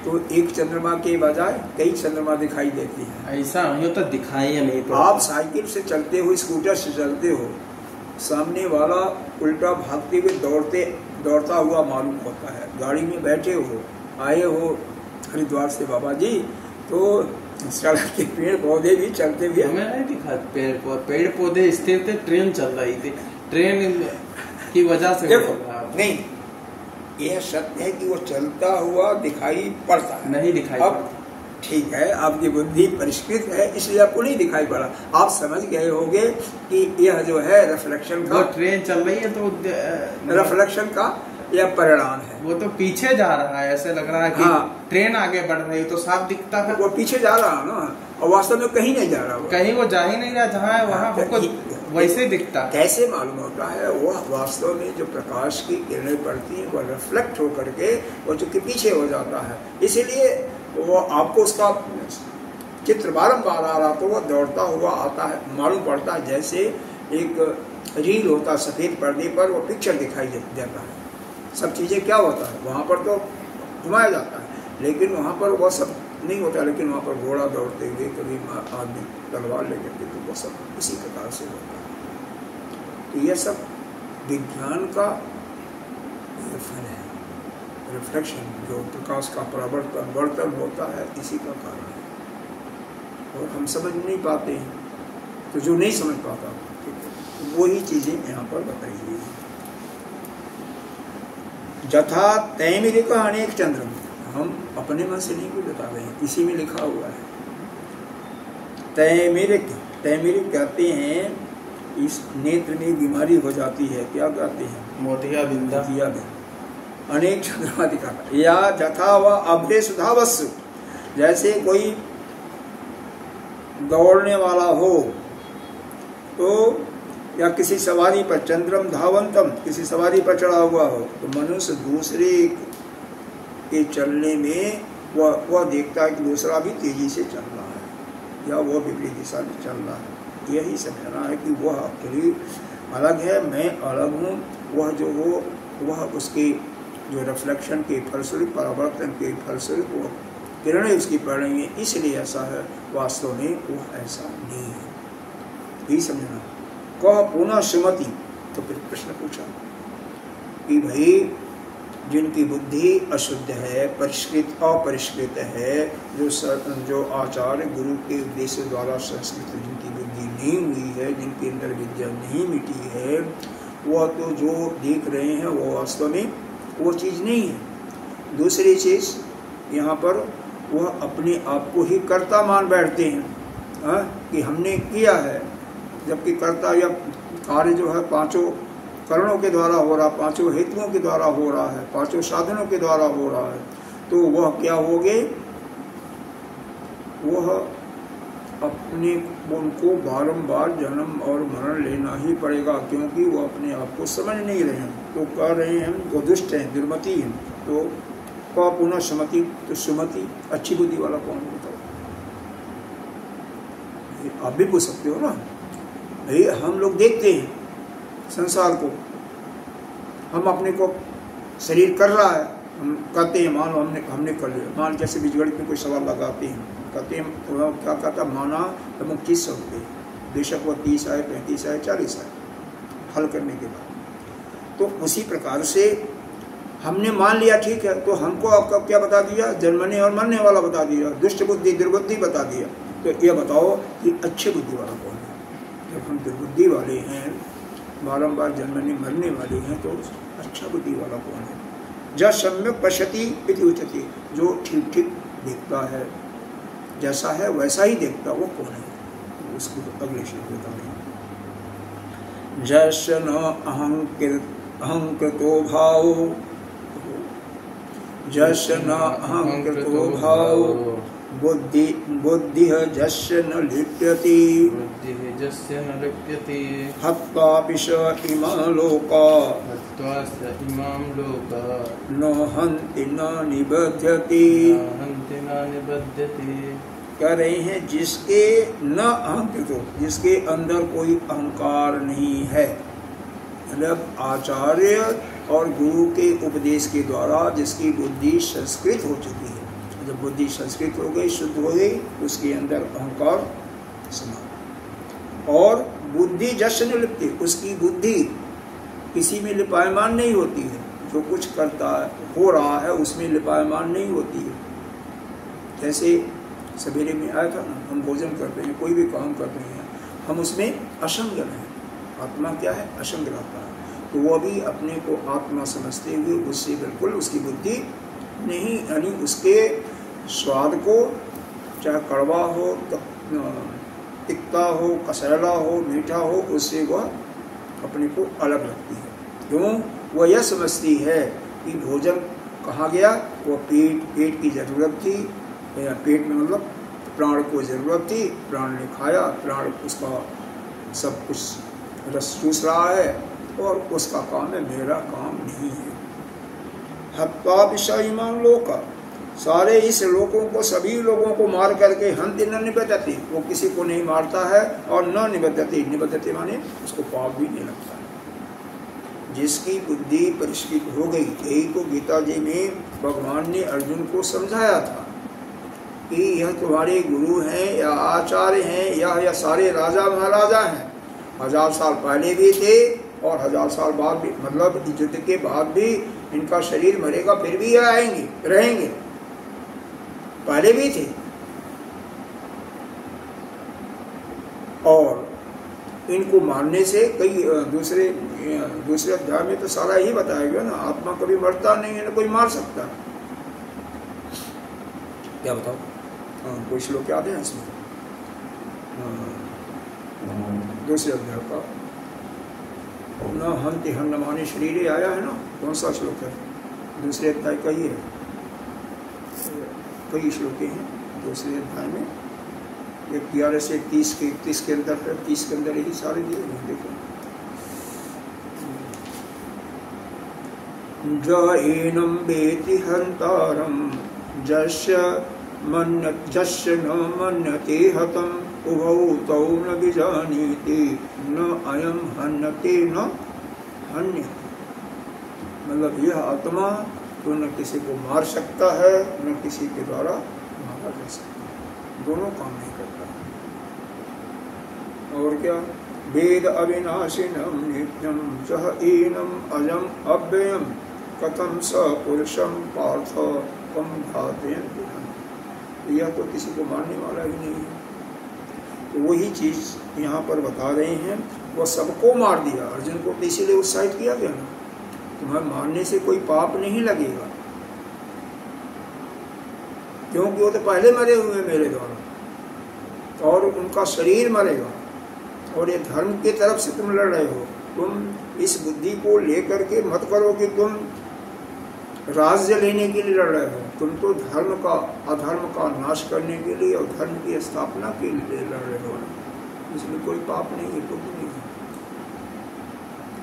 तो एक चंद्रमा के बजाय कई चंद्रमा दिखाई देते हैं। ऐसा नहीं होता, दिखाई नहीं तो। आप साइकिल से चलते हो, स्कूटर से चलते हो, सामने वाला उल्टा भागते हुए दौड़ता हुआ मालूम होता है। गाड़ी में बैठे हो, आए हो हरिद्वार से बाबा जी, तो सड़क के पेड़ पौधे भी चलते हुए हमें नहीं दिखा। पेड़ पौधे स्थिर थे, ट्रेन चल रही थी, ट्रेन की वजह से नहीं, यह सत्य है कि वो चलता हुआ दिखाई पड़ता है, नहीं दिखाई अब ठीक है, आपकी बुद्धि परिष्कृत है, इसलिए आपको नहीं दिखाई पड़ा। आप समझ गए होंगे कि यह जो है रिफ्लेक्शन का, ट्रेन चल रही है तो रिफ्लेक्शन का यह परिणाम है। वो तो पीछे जा रहा है, ऐसे लग रहा है कि हाँ, ट्रेन आगे बढ़ रही है तो साफ दिखता है। वो पीछे जा रहा है ना, और वास्तव में कहीं नहीं जा रहा, कहीं वो जा ही नहीं रहा, जहाँ है वहाँ वैसे दिखता है। कैसे मालूम होता है? वो वास्तव में जो प्रकाश की किरणें पड़ती हैं वो रिफ्लेक्ट होकर के वो चूंकि पीछे हो जाता है, इसीलिए वो आपको उसका चित्र बारंबार आ रहा तो वो दौड़ता हुआ आता है, मालूम पड़ता है। जैसे एक रील होता है सफ़ेद पर्दे पर, वो पिक्चर दिखाई देता है, सब चीज़ें क्या होता है वहाँ पर तो घुमाया जाता है, लेकिन वहाँ पर वो सब नहीं होता, लेकिन वहाँ पर घोड़ा दौड़ते हुए, कभी आदमी तलवार ले जाते, तो वो सब इसी प्रकार से होता है। तो यह सब विज्ञान का फल है, रिफ्लेक्शन, जो प्रकाश का परावर्तन होता है, इसी का कारण है। और हम समझ नहीं पाते हैं, तो जो नहीं समझ पाता तो वही चीजें यहाँ पर बताई गई है। जथा तैमिरिक अनेक चंद्रम, हम अपने मन से नहीं कोई बता रहे हैं, इसी में लिखा हुआ है। तैमिरिक कहते हैं इस नेत्र में बीमारी हो जाती है, क्या कहते हैं, मोतिया बिंदा, अनेक चंद्रमा दिखाता, या जथा व अभ्रे सुधावस्सु, जैसे कोई दौड़ने वाला हो तो, या किसी सवारी पर, चंद्रम धावंतम, किसी सवारी पर चढ़ा हुआ हो, तो मनुष्य दूसरे के चलने में वह देखता है कि दूसरा भी तेजी से चल रहा है या वह विपरीत दिशा में चल रहा है। यही समझना है कि वह अकेली अलग है, मैं अलग हूँ। वह जो हो, वह उसके जो रिफ्लेक्शन के फलस्वरूप, परावर्तन के फलस्वरूप वो किरणें उसकी पड़ रही हैं, इसलिए ऐसा है। वास्तव में वह ऐसा नहीं है, यही समझना। कह पुनः सुमति, तो फिर प्रश्न पूछा कि भाई जिनकी बुद्धि अशुद्ध है, परिष्कृत अपरिष्कृत है, जो आचार्य गुरु के उद्देश्य द्वारा संस्कृत जिनकी बुद्धि नहीं हुई है, जिनके अंदर विद्या नहीं मिटी है, वह तो जो देख रहे हैं वो वास्तव में वो चीज़ नहीं है। दूसरी चीज़ यहाँ पर वह अपने आप को ही कर्ता मान बैठते हैं कि हमने किया है, जबकि कर्ता या कार्य जो है पांचों करणों के द्वारा हो रहा, पांचों हेतुओं के द्वारा हो रहा है, पांचों साधनों के द्वारा हो रहा है। तो वह क्या हो गए, वह अपने उनको बारंबार जन्म और मरण लेना ही पड़ेगा, क्योंकि वो अपने आप को समझ नहीं रहे हैं। तो कह रहे हैं वो दुष्ट हैं, दुर्मति हैं। तो कह पुनः सुमति, तो सुमति अच्छी बुद्धि वाला कौन होता है? आप भी पूछ सकते हो ना भाई। हम लोग देखते हैं संसार को, हम अपने को शरीर कर रहा है, हम कहते हैं मान हमने कर लिया। मान जैसे बीजगणित में कोई सवाल लगाते हैं, कहते हैं तो क्या कहता, माना तो 2500 रुपये, बेशक वो 30 आए, 35 आए, 40 आए, हल करने के बाद। तो उसी प्रकार से हमने मान लिया, ठीक है, तो हमको आपका क्या बता दिया, जन्मने और मरने वाला बता दिया, दुष्ट बुद्धि दुर्बुद्धि बता दिया। तो ये बताओ कि अच्छे बुद्धि वाला कौन है? जब हम दुर्बुद्धि वाले हैं, बारंबार जन्मने मरने वाले हैं, तो अच्छा बुद्धि वाला कौन है? जब सम्यक पश्यति इति उच्यते, जो ठीक ठीक देखता है, जैसा है वैसा ही देखता, वो कौन है? तो उसको अगले श्लोक बता रहे हैं। जस्य न अहंकृतो भाव, जस्य न अहंकृतो भाव, बुद्धि जस्य न लिप्यति, हत्वापि स इमां लोका, न हन्ति न निबध्यति। कह रहे हैं जिसके न अहंकृतो, जिसके अंदर कोई अहंकार नहीं है, मतलब आचार्य और गुरु के उपदेश के द्वारा जिसकी बुद्धि संस्कृत हो चुकी है। जब बुद्धि संस्कृत हो गई, शुद्ध हो गई, उसके अंदर अहंकार समाप्त। और बुद्धि जस्य न लिप्यते, उसकी बुद्धि किसी में लिपायमान नहीं होती है। जो कुछ करता है, हो रहा है, उसमें लिपायमान नहीं होती है। जैसे सवेरे में आया था ना, हम भोजन करते हैं, कोई भी काम कर रहे हैं, हम उसमें असंग हैं। आत्मा क्या है? असंग रहता है। तो वो भी अपने को आत्मा समझते हुए उससे बिल्कुल उसकी बुद्धि नहीं, यानी उसके स्वाद को, चाहे कड़वा हो, तिक्ता हो, कसैला हो, मीठा हो, उससे वह अपने को अलग रखती है। क्यों? वह यह समझती है कि भोजन कहाँ गया, वो पेट की जरूरत थी, पेट में मतलब प्राण को जरूरत थी, प्राण ने खाया, प्राण उसका सब कुछ रस चूस रहा है और उसका काम है, मेरा काम नहीं है। हत्वा विषयमान लोका, सारे इस लोगों को, सभी लोगों को मार करके हन्ति न निबध्यति, वो किसी को नहीं मारता है, और न निबध्यति, निबध्यति माने उसको पाप भी नहीं लगता है। जिसकी बुद्धि परिष्कृत हो गई, यही तो गीता जी में भगवान ने अर्जुन को समझाया था कि यह तुम्हारे गुरु हैं या आचार्य हैं या सारे राजा महाराजा हैं, 1000 साल पहले भी थे और 1000 साल बाद भी, मतलब युद्ध के बाद भी इनका शरीर मरेगा फिर भी आएंगे, रहेंगे, पहले भी थे। और इनको मानने से कई दूसरे अध्याय में तो सारा ही बताया गया ना, आत्मा कभी मरता नहीं है ना कोई मार सकता। क्या बताओ, कोई श्लोक याद है इसमें? दूसरे अध्याय का न हंति हन्नमाने शरीरे आया है ना, कौन सा श्लोक है? दूसरे अध्याय का ही है, कई श्लोक हैं दूसरे अध्याय में, 11 से 30 के 31 के अंदर है, 30 के अंदर ही सारे दिए हैं। देखो, जैनम वेति हंतारम जस्य न मन्यते हतम उभौ तौ न विजानीते न अयम हन्यते न हन्य। मतलब यह आत्मा तो न किसी को मार सकता है न किसी के द्वारा मारा जा सकता है, दोनों काम नहीं करता। और क्या, वेद अविनाशिनम नित्यम सह एनम अजम अव्ययम कथम स पुरुषम पार्थ कम घातयन्ति। यह तो किसी को मारने वाला ही नहीं है। तो वही चीज यहाँ पर बता रहे हैं, वह सबको मार दिया अर्जुन को, इसीलिए उत्साहित किया गया ना, तुम्हें मारने से कोई पाप नहीं लगेगा, क्योंकि वो तो पहले मरे हुए मेरे द्वारा, और उनका शरीर मरेगा। और ये धर्म की तरफ से तुम लड़ रहे हो, तुम इस बुद्धि को लेकर के मत करो कि तुम राज्य लेने के लिए लड़ रहे हो, तुम तो धर्म का अधर्म का नाश करने के लिए और धर्म की स्थापना के लिए लड़ रहे हो, इसमें कोई पाप नहीं है, कुछ नहीं है।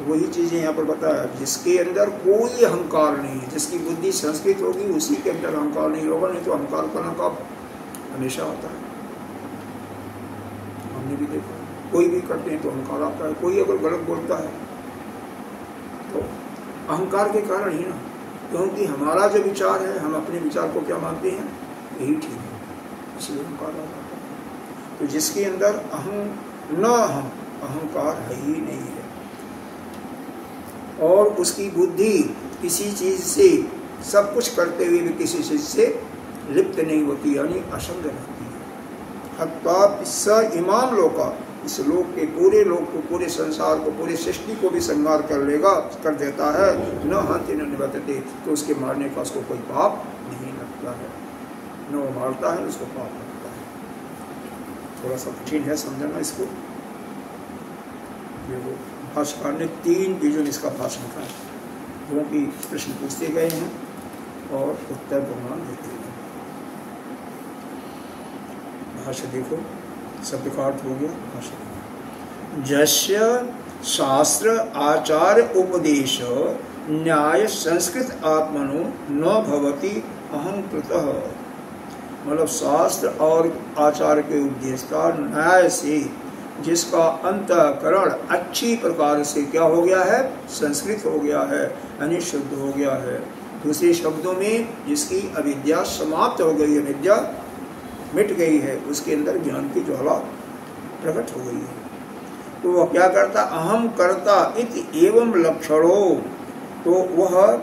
वही चीजें यहाँ पर बताया, जिसके अंदर कोई अहंकार नहीं है, जिसकी बुद्धि संस्कृत होगी उसी के अंदर अहंकार नहीं होगा, नहीं तो अहंकार करना का हमेशा आता है। हमने भी देखा, कोई भी करते हैं तो अहंकार आता है, कोई अगर गलत बोलता है तो अहंकार के कारण ही ना, क्योंकि हमारा जो विचार है, हम अपने विचार को क्या मानते हैं, यही ठीक है, इसलिए अहंकार आता है। तो जिसके अंदर अहंकार है ही नहीं है, और उसकी बुद्धि किसी चीज से, सब कुछ करते हुए भी किसी चीज से लिप्त नहीं होती, यानी असंग रहती है। हत्ता स इमाम लोका, इस लोक के पूरे लोक को, पूरे संसार को, पूरे सृष्टि को भी संहार कर देता है। न हंति न निबद्धते, तो उसके मारने का उसको कोई पाप नहीं लगता है, न वो मारता है उसको पाप लगता है। थोड़ा सा कठिन है समझना इसको। भाष्यकार ने 3 बीजों इसका भाषण का, क्योंकि प्रश्न पूछते गए हैं और उत्तर भगवान देते गए। भाष्य देखो, शब्द का अर्थ हो गया। भाष्य, जस्य शास्त्र आचार उपदेश न्याय संस्कृत आत्मनो न भवति अहं कृतः। मतलब शास्त्र और आचार के उपदेश का न्याय से जिसका अंतःकरण अच्छी प्रकार से क्या हो गया है, संस्कृत हो गया है, यानी शुद्ध हो गया है। दूसरे शब्दों में जिसकी अविद्या समाप्त हो गई है, विद्या मिट गई है, उसके अंदर ज्ञान की ज्वाला प्रकट हो गई है। तो वह क्या करता, अहम कर्ता इति एवं लक्षणो। तो वह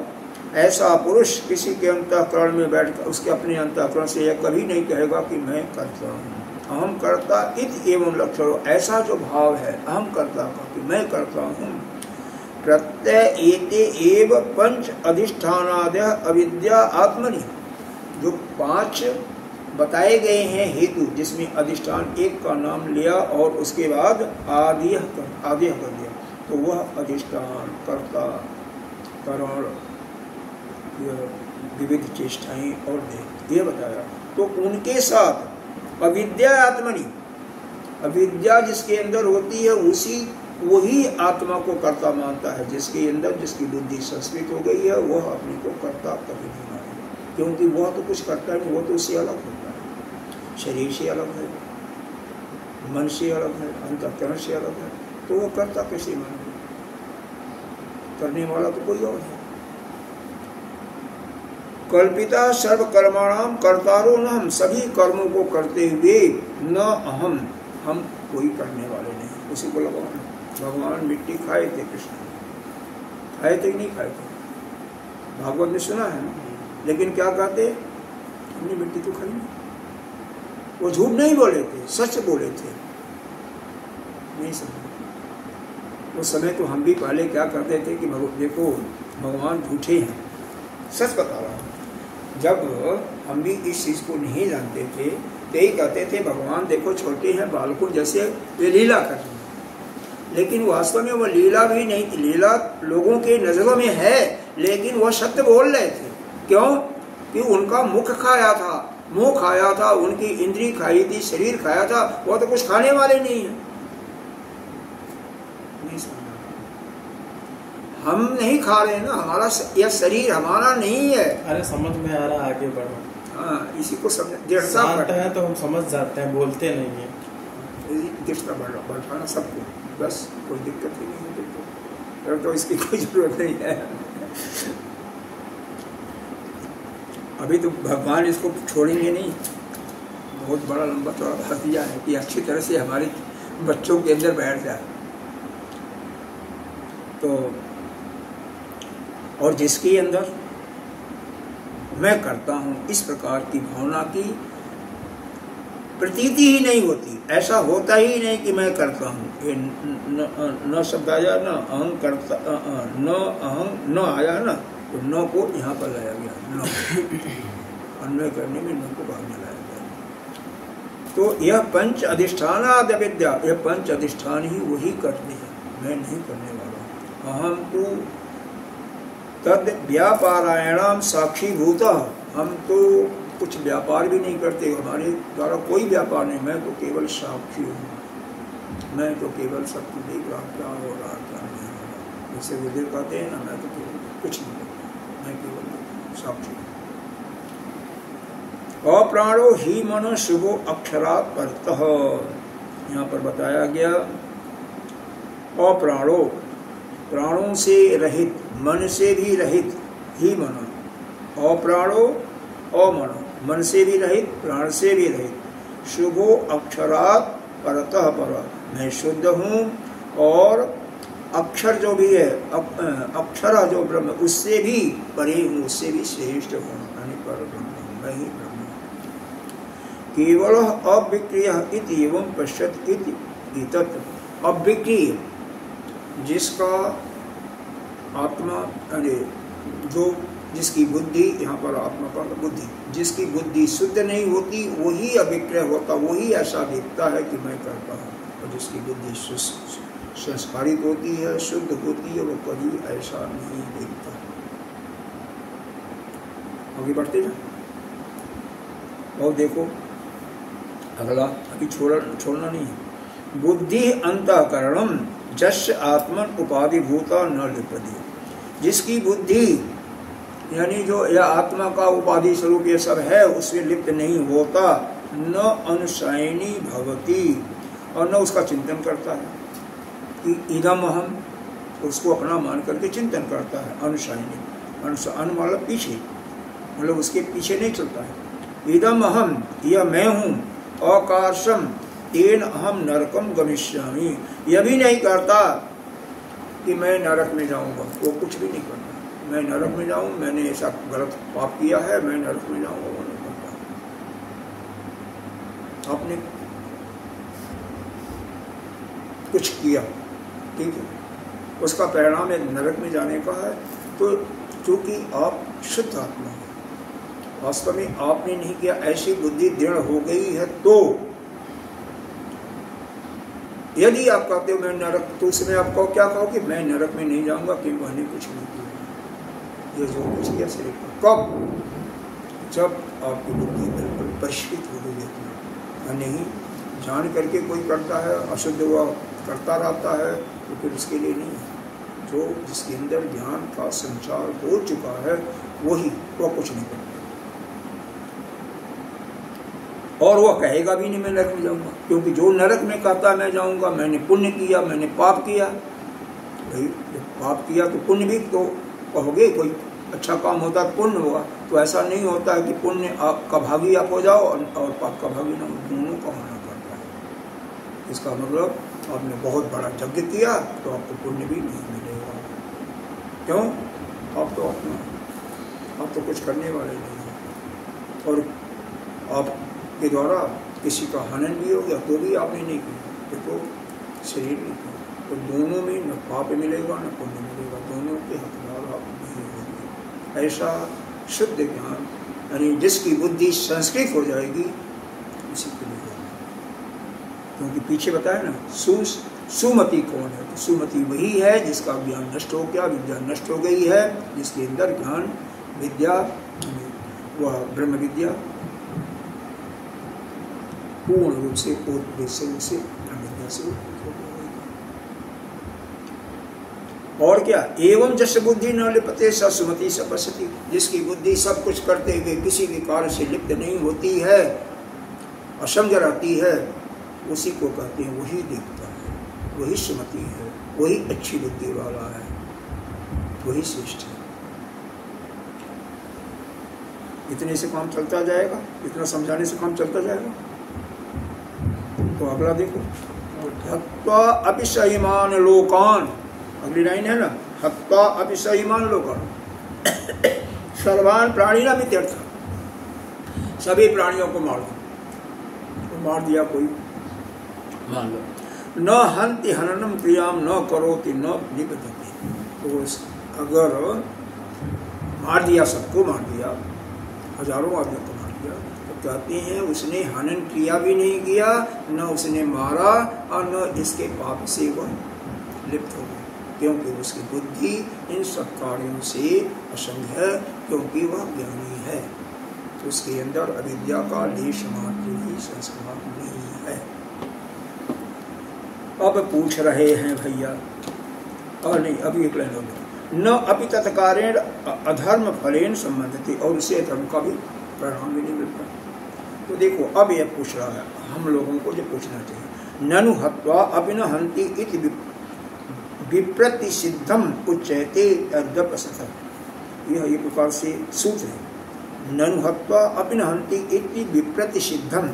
ऐसा पुरुष किसी के अंतःकरण में बैठकर उसके अपने अंतःकरण से यह कभी नहीं कहेगा कि मैं करता हूँ। अहम कर्ता इति एवं लक्षणो, ऐसा जो भाव है अहम कर्ता का कि मैं करता हूँ। प्रत्यय एते एव पंच अधिष्ठानादय अविद्या आत्मनि, जो 5 बताए गए हैं हेतु, जिसमें अधिष्ठान एक का नाम लिया और उसके बाद आदिह कर दिया, तो वह अधिष्ठान कर्ता करण विविध चेष्टाएं और देह, ये बताया। तो उनके साथ अविद्या आत्मनि, अविद्या जिसके अंदर होती है वही आत्मा को कर्ता मानता है। जिसके अंदर जिसकी बुद्धि संस्कृत हो गई है वह अपने को कर्ता कभी नहीं मानेगा, क्योंकि वह तो कुछ करता नहीं, वो तो उससे अलग होता है, शरीर से अलग है, मन से अलग है, अंतःकरण से अलग है, तो वह कर्ता कैसे मानेगा? करने वाला तो कोई और है। कल्पिता सर्व कर्माणाम कर्तारो न, हम सभी कर्मों को करते हुए न अहम, हम कोई करने वाले नहीं। उसी को लगा भगवान मिट्टी खाए थे, कृष्ण खाए थे कि नहीं खाए थे, भागवत में सुना है ना। लेकिन क्या कहते, हमने मिट्टी तो खाई नहीं। वो झूठ नहीं बोले थे, सच बोले थे। नहीं समझे उस समय तो हम भी पहले क्या करते थे कि देखो भगवान झूठे हैं, सच बता रहा हूँ। जब हम भी इस चीज़ को नहीं जानते थे तो यही कहते थे भगवान देखो छोटे हैं, बालकों जैसे वे लीला कर रहे हैं। लेकिन वास्तव में वो लीला भी नहीं थी, लीला लोगों के नजरों में है, लेकिन वो सत्य बोल रहे थे। क्यों कि उनका मुख खाया था, मुंह खाया था, उनकी इंद्री खाई थी, शरीर खाया था, वो तो कुछ खाने वाले नहीं है। हम नहीं खा रहे ना, हमारा यह शरीर हमारा नहीं है। अरे समझ में आ रहा, आगे बढ़ो। हाँ, इसी को समझ शांत है तो हम समझ जाते हैं, बोलते नहीं है। दृढ़ता बढ़ाना सबको, बस कोई दिक्कत ही नहीं है, तो इसकी कोई जरूरत नहीं है। अभी तो भगवान इसको छोड़ेंगे नहीं, बहुत बड़ा लंबा चौड़ा भर दिया है कि अच्छी तरह से हमारे बच्चों के अंदर बैठ जाए। तो और जिसके अंदर मैं करता हूँ इस प्रकार की भावना की प्रतीति ही नहीं होती, ऐसा होता ही नहीं कि मैं करता हूँ। ये न शब्द आया, न अहं करता, न अहं न आया ना, तो न को यहाँ पर लाया गया, न अन्वय करने में न को बाद में लाया गया। तो यह पंच अधिष्ठानाद विद्या, यह पंच अधिष्ठान ही वही करते हैं, मैं नहीं करने वाला। अहम तो तद व्यापारायणाम साक्षी भूता, हम तो कुछ व्यापार भी नहीं करते, हमारे द्वारा कोई व्यापार नहीं, मैं तो केवल साक्षी हूँ, मैं तो केवल सबको देख रहा क्या हो रहा क्या नहीं हो रहा। जैसे बुजुर्ग कहते हैं ना, मैं तो केवल कुछ नहीं करता, मैं केवल साक्षी हूँ। अप्राणो ही मनो शुभो अक्षरात् परतः, यहाँ पर बताया गया अप्राणो, प्राणों से रहित, मन से भी रहित, ही मनो, अप्राणो अमनो, मन से भी रहित, प्राण से भी रहित, शुभो अक्षरात् परतः पर, मैं शुद्ध हूँ और अक्षर जो भी है, अक्षरा जो ब्रह्म, उससे भी परे हूँ, उससे भी श्रेष्ठ हूँ, यानी पर ब्रह्म, मैं ही ब्रह्म हूँ। केवल अविक्रिय इति एवं पश्यत इति तत्, अविक्रिय जिसका आत्मा, अरे जो जिसकी बुद्धि, यहाँ पर आत्मा पर बुद्धि, जिसकी बुद्धि शुद्ध नहीं होती वही अविक्रय होता, वही ऐसा देखता है कि मैं करता हूँ। और जिसकी बुद्धि संस्कारित होती है, शुद्ध होती है, वो कभी ऐसा नहीं देखता। आगे बढ़ते जाए और देखो अगला, अभी छोड़ना नहीं है। बुद्धि अंतःकरणम जस्य आत्मन उपाधि भूता न लिपति, जिसकी बुद्धि यानी जो यह आत्मा का उपाधि स्वरूप ये सब है उससे लिप्त नहीं होता, न अनुशयनी भवती, और न उसका चिंतन करता है कि इदम अहम, उसको अपना मान करके चिंतन करता है। अनुशयनी, अन मतलब पीछे, मतलब उसके पीछे नहीं चलता है। इदम अहम, यह मैं हूँ, अकार्षम तेन अहम नरकम गमिष्यामि, यह भी नहीं करता कि मैं नरक में जाऊंगा, वो कुछ भी नहीं करता, मैं नरक में जाऊं, मैंने ऐसा गलत पाप किया है, मैं नरक में जाऊंगा, वो नहीं करता। आपने कुछ किया, ठीक है, उसका परिणाम एक नरक में जाने का है, तो क्योंकि आप शुद्ध आत्मा हो, वास्तव में आपने नहीं किया, ऐसी बुद्धि दृढ़ हो गई है, तो यदि आप कहते हो मैं नरक, तो उसमें आप कहो, क्या कहो कि मैं नरक में नहीं जाऊंगा क्योंकि मैंने कुछ नहीं किया, ये जो कुछ किया सिर्फ कब, जब आपकी बुद्धि बिल्कुल परिष्कृत हो गई है। नहीं जान करके कोई करता है, अशुद्ध हुआ करता रहता है, तो फिर उसके लिए नहीं है। जो जिसके अंदर ज्ञान का संचार हो चुका है वही, वो कुछ नहीं करता, और वह कहेगा भी नहीं मैं नरक में जाऊंगा, क्योंकि जो नरक में कहता मैं जाऊंगा, मैंने पुण्य किया, मैंने पाप किया। भाई जब पाप किया तो पुण्य भी तो कहोगे, कोई अच्छा काम होता है पुण्य हुआ। तो ऐसा नहीं होता है कि पुण्य का भागी आप हो जाओ और पाप का भागी ना हो, दोनों का होना पड़ता है। इसका मतलब आपने बहुत बड़ा यज्ञ किया तो आपको पुण्य भी नहीं मिलेगा। क्यों? आप तो कुछ करने वाले नहीं हो, और आपके द्वारा किसी का हनन भी हो गया तो भी आपने नहीं किया, देखो शरीर नहीं किया, तो दोनों में न पाप मिलेगा न पुण्य मिलेगा, दोनों के हकदार आप नहीं होंगे। ऐसा शुद्ध ज्ञान यानी जिसकी बुद्धि संस्कृत हो जाएगी उसी के लिए होगा। क्योंकि पीछे बताया ना सुमति कौन है, तो सुमति वही है जिसका ज्ञान नष्ट हो गया, विद्या नष्ट हो गई है, जिसके अंदर ज्ञान विद्या वह ब्रह्म विद्या पूर्ण रूप से ब्रह्म विद्या से और क्या। एवं जस बुद्धि न लिपते स सुमति स पश्यति, जिसकी बुद्धि सब कुछ करते हुए किसी भी कार्य से लिप्त नहीं होती है, असमझ रहती है, उसी को कहते हैं वही देखता है, वही सुमति है, वही अच्छी बुद्धि वाला है, वही श्रेष्ठ है। इतने से काम चलता जाएगा, इतना समझाने से काम चलता जाएगा। तो अगला देखो, हत्वा अपिशयमान लोकान, अगली लाइन है ना, हत्वा अपिशयमान लोकान सर्वान प्राणिनाम इत्यर्थ, सभी प्राणियों को मार दो, तो मार दिया कोई, मान लो। न हन्ति हननम क्रियाम न करोति न निबद्धति, तो अगर मार दिया, सबको मार दिया, हजारों आदमियों को मार दिया, तो कहते हैं उसने हनन क्रिया भी नहीं किया, न उसने मारा और न इसके पाप से वह लिप्त हो गया, क्योंकि उसकी बुद्धि इन सब कार्यों से असंग है, क्योंकि वह ज्ञानी है, तो उसके अंदर अविद्या का लेश मात्र भी संस्कार नहीं है। अब पूछ रहे हैं भैया, और नहीं अभी एक लाइन होगी, न अभी तत्कारेण अधर्म फलेन संबंधित, और उससे धर्म का भी परिणाम भी नहीं मिलता। तो देखो अब यह पूछ रहा है, हम लोगों को जो पूछना चाहिए, ननु हत्वा अपि न हन्ति इति विप्रतिसिद्धम उच्यते तद्वपसथ, यह एक प्रकार से सूत्र है। ननु हत्वा अपि न हन्ति इति विप्रतिसिद्धम,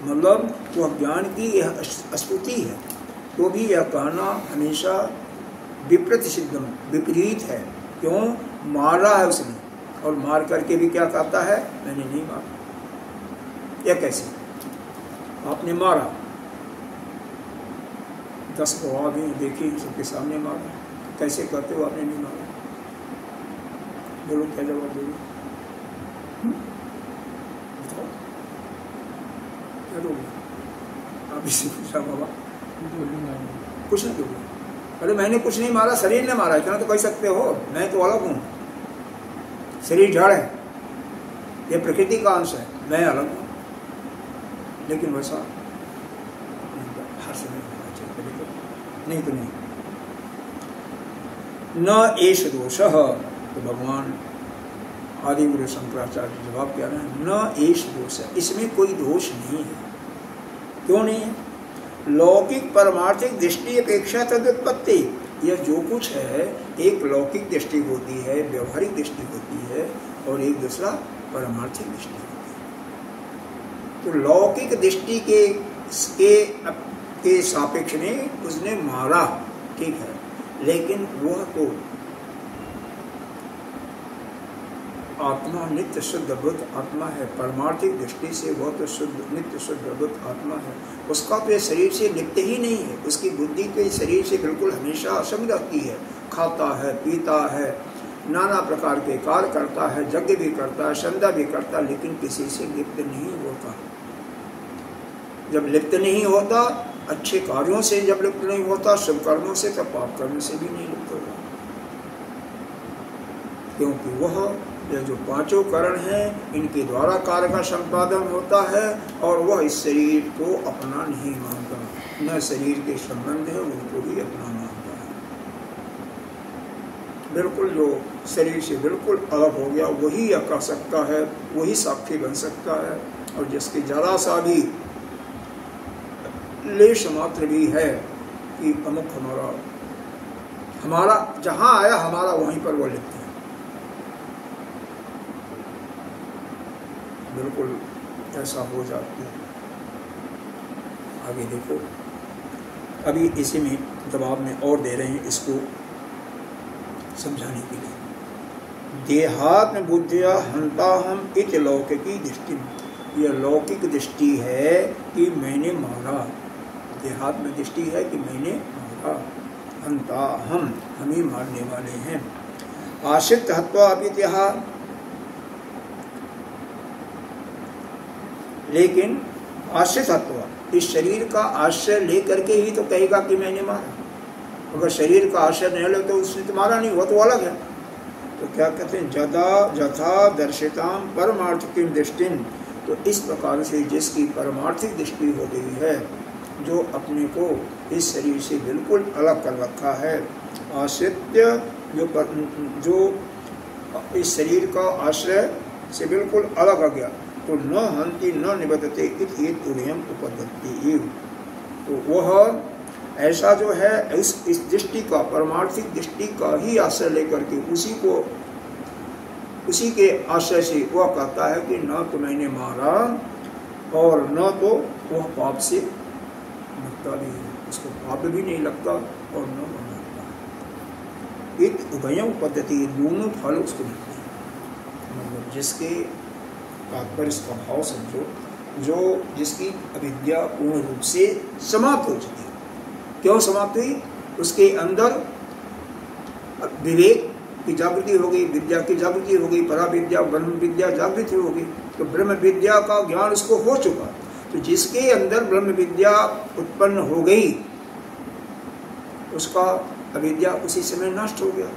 मतलब वह ज्ञान की यह स्तुति है, तो भी यह कहना हमेशा विप्रतिसिद्धम, विपरीत है। क्यों? मारा है उसने, और मार करके भी क्या कहता है, मैंने नहीं मारा। यह कैसे? आपने मारा, 10 गवाह भी देखी, सबके सामने मारा, कैसे कहते हो आपने नहीं मारा? बोलो क्या जवाब दोगे? बताओ क्या दोगे? आप इसी पूछा बाबा, कुछ नहीं दोगे? अरे मैंने कुछ नहीं मारा, शरीर ने मारा, इतना तो कह सकते हो, मैं तो अलग हूँ, शरीर जड़ है, ये प्रकृति का अंश है, मैं अलग हूँ। लेकिन वैसा हर समय होना चाहिए, नहीं तो नहीं। न एष दोषः, तो भगवान आदि गुरु शंकराचार्य जवाब क्या रहे हैं, न एष दोष, इसमें कोई दोष नहीं है। क्यों नहीं है? लौकिक परमार्थिक दृष्टि अपेक्षा तदुत्पत्ति, यह जो कुछ है एक लौकिक दृष्टि होती है, व्यवहारिक दृष्टि होती है, और एक दूसरा परमार्थिक दृष्टि होती है। तो लौकिक दृष्टि के सापेक्ष में उसने मारा, ठीक है, लेकिन वह तो आत्मा नित्य शुद्ध बुद्ध आत्मा है, परमार्थिक दृष्टि से वह तो शुद्ध नित्य शुद्ध बुद्ध आत्मा है, उसका तो शरीर से लिप्त ही नहीं है, उसकी बुद्धि तो शरीर से बिल्कुल हमेशा असंग रहती है, खाता है, पीता है, नाना प्रकार के कार्य करता है, यज्ञ भी करता है, संध्या भी करता है, लेकिन किसी से लिप्त नहीं होता। जब लिप्त नहीं होता, अच्छे कार्यों से जब लिप्त नहीं होता, शुभ कर्मों से, तब पाप कर्म से भी नहीं लिप्त होता, क्योंकि वह यह जो पांचों करण हैं, इनके द्वारा कार्य का संपादन होता है, और वह इस शरीर को अपना नहीं मानता, न शरीर के संबंध है उनको भी अपना मानता है। बिल्कुल जो शरीर से बिल्कुल अलग हो गया वही यह कर सकता है, वही साक्षी बन सकता है, और जिसकी जरा सा भी लेश मात्र भी है कि अमुक हमारा जहाँ आया हमारा वहीं पर वो लिखते हैं, बिल्कुल ऐसा हो जाती है। आगे देखो, अभी इसी में जवाब में और दे रहे हैं इसको समझाने के लिए। देहात्म बुद्धिया हंता हम इत लौकिकी दृष्टि, यह लौकिक दृष्टि है कि मैंने मारा, देहात्म दृष्टि है कि मैंने मारा, हंता हम, हमें मारने वाले हैं। आश्रित हत्वा अपित्यहा, लेकिन आश्रित हत्वा, इस शरीर का आश्रय लेकर के ही तो कहेगा कि मैंने मारा। अगर शरीर का आश्रय नहीं ले तो उसने तो मारा नहीं, वो तो अलग है। तो क्या कहते हैं, जदा जथा दर्शिताम परमार्थिक दृष्टिन, तो इस प्रकार से जिसकी परमार्थिक दृष्टि हो गई है, जो अपने को इस शरीर से बिल्कुल अलग कर रखा है, आश्रित्य जो इस शरीर का आश्रय से बिल्कुल अलग आ गया, तो न हंति न निबद्धते इत उदयम उपपद्यते, तो वह ऐसा जो है इस दृष्टि का, परमार्थिक दृष्टि का ही आश्रय लेकर के उसी के आश्रय से वह कहता है कि न तो मैंने मारा और न तो वह पाप से लगता भी है, उसको पाप भी नहीं लगता और न मारता। इत उभयम पद्धति, दोनों फल उसको मिलते हैं। मतलब जिसके तात्पर्य इसका भाव समझो, जो जिसकी अविद्या पूर्ण रूप से समाप्त हो चुकी है। क्यों समाप्त हुई? उसके अंदर विवेक की जागृति हो गई, विद्या की जागृति हो गई, परा विद्या ब्रह्म विद्या जागृति हो गई, तो ब्रह्म विद्या का ज्ञान उसको हो चुका। तो जिसके अंदर ब्रह्म विद्या उत्पन्न हो गई, उसका अविद्या उसी समय नष्ट हो गया।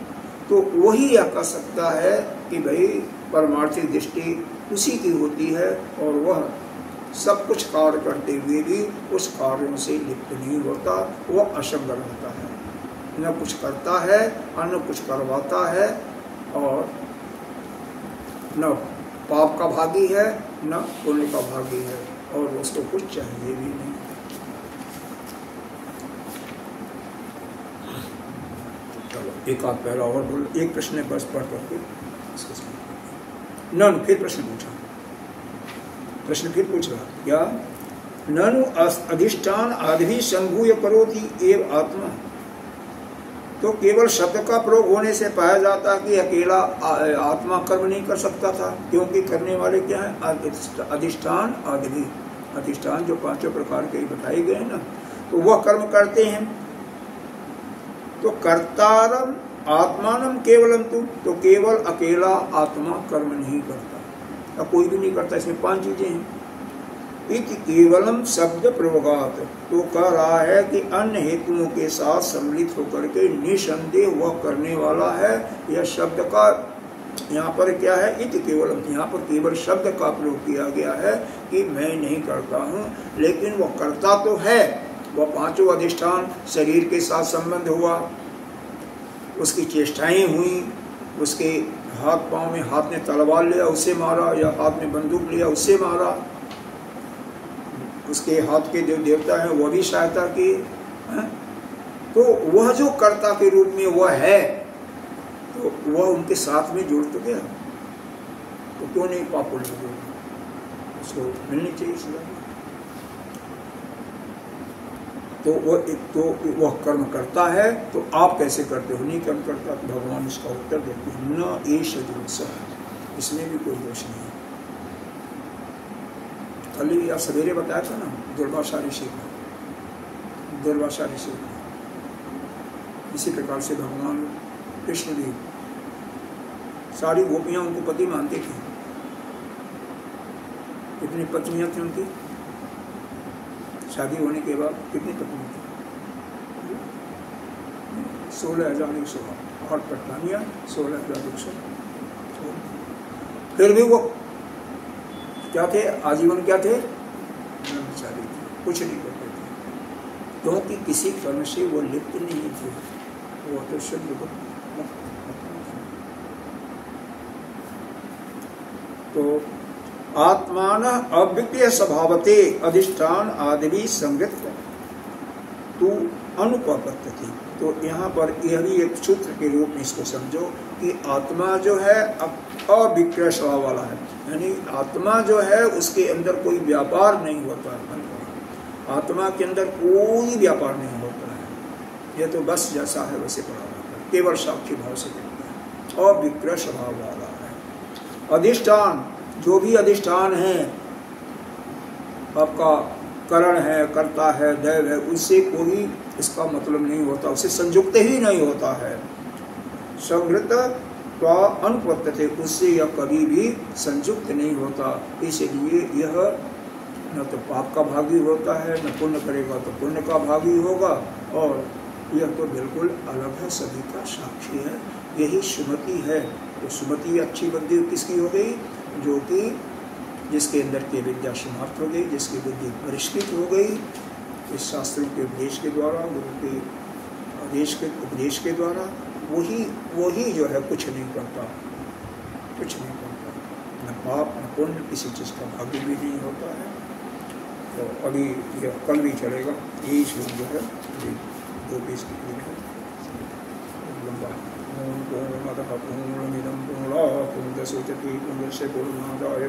तो वही यह कह सकता है कि भाई परमार्थिक दृष्टि उसी की होती है और वह सब कुछ कार्य करते हुए भी उस कार्यों से लिप्त नहीं होता, वह असंग रहता है, न कुछ करता है और न कुछ करवाता है, और न पाप का भागी है न पुण्य का भागी है, और उसको कुछ चाहिए भी नहीं। चलो एक आध पहला और बोल, एक प्रश्न बस पढ़ करके न फिर प्रश्न पूछा, प्रश्न फिर पूछ रहा क्या, ननु अधिष्ठान आदि संभूय करोति एव आत्मा, तो केवल शब्द का प्रयोग होने से पाया जाता कि अकेला आत्मा कर्म नहीं कर सकता था, क्योंकि करने वाले क्या है, अधिष्ठान आदि, अधिष्ठान जो पांचों प्रकार के बताए गए हैं ना, तो वह कर्म करते हैं। तो कर्तारम आत्मानम केवलम तुम, तो केवल अकेला आत्मा कर्म नहीं करता, या कोई भी नहीं करता। इसमें पांच चीजें हैं। इति केवलम शब्द प्रयोगात, तो कह रहा है कि अन्य हेतुओं के साथ सम्मिलित होकर के निसंदेह वह करने वाला है। यह शब्द का यहाँ पर क्या है, इति केवलम, यहाँ पर केवल शब्द का प्रयोग किया गया है कि मैं नहीं करता हूँ, लेकिन वह करता तो है। वह पांचों अधिष्ठान, शरीर के साथ संबंध हुआ, उसकी चेष्टाएं हुई, उसके हाथ पांव में, हाथ ने तलवार लिया उससे मारा, या हाथ में बंदूक लिया उससे मारा, उसके हाथ के जो देवता हैं वह भी सहायता की, तो वह जो कर्ता के रूप में वह है, तो वह उनके साथ में जुड़ तो गया, तो क्यों नहीं पाप पुण्य उसको मिलनी चाहिए सजा। तो वह कर्म करता है, तो आप कैसे करते हो, नहीं कर्म करता, तो भगवान इसका उत्तर देते हैं, न एष दोष, इसमें भी कोई दोष नहीं है। कल या सवेरे बताया था ना, दुर्वासा ऋषि का, दुर्वासा ऋषि का, इसी प्रकार से भगवान कृष्ण भी, सारी गोपियां उनको पति मानती थी। कितनी पत्नियां थी उनकी, शादी होने के बाद कितनी पत्नी थी, 16,100, 8 पत्नियां, 16,100। फिर भी वो क्या थे, आजीवन क्या थे, ब्रह्मचारी थे, कुछ नहीं करते थे, क्योंकि किसी कर्म से वो लिप्त नहीं थे, वो तो शुद्ध। तो आत्मान अव्यक्तीय स्वभावते अधिष्ठान आदि संगत, तू अनुपपत्ति। तो यहाँ पर यह भी एक सूत्र के रूप में इसको समझो कि आत्मा जो है अविक्रय स्वभाव वाला है, यानी आत्मा जो है उसके अंदर कोई व्यापार नहीं होता है। आत्मा के अंदर कोई व्यापार नहीं होता है, यह तो बस जैसा है वैसे पड़ा रहता है, केवल साक्षी भाव से करता है, अविक्रय स्वभाव वाला है। अधिष्ठान, जो भी अधिष्ठान है आपका करण है, कर्ता है, दैव है, उससे कोई इसका मतलब नहीं होता, उससे संयुक्त ही नहीं होता है। संवृत तो अनुपत्ति, उससे यह कभी भी संयुक्त नहीं होता। इसलिए यह न तो पाप का भागी होता है, न पुण्य करेगा तो पुण्य का भागी होगा, और यह तो बिल्कुल अलग है, सभी का साक्षी है। यही सुमति है। तो सुमति अच्छी बुद्धि किसकी हो गई? जो कि जिसके अंदर की विद्या समाप्त हो गई, जिसकी बुद्धि परिष्कृत हो गई इस शास्त्रों के उपदेश के द्वारा, गुरु के उपदेश के द्वारा, वही जो है कुछ नहीं करता, कुछ नहीं करता, न पाप न पुण्य, किसी चीज़ का भाग्य भी नहीं होता है। तो अभी यह कल भी चलेगा, यही श्लोक जो है 2:20 की दिन है लंबा। पूर्णमदः पूर्णमिदं पूर्णात् पूर्णमुदच्यते पूर्णस्य पूर्णमादाय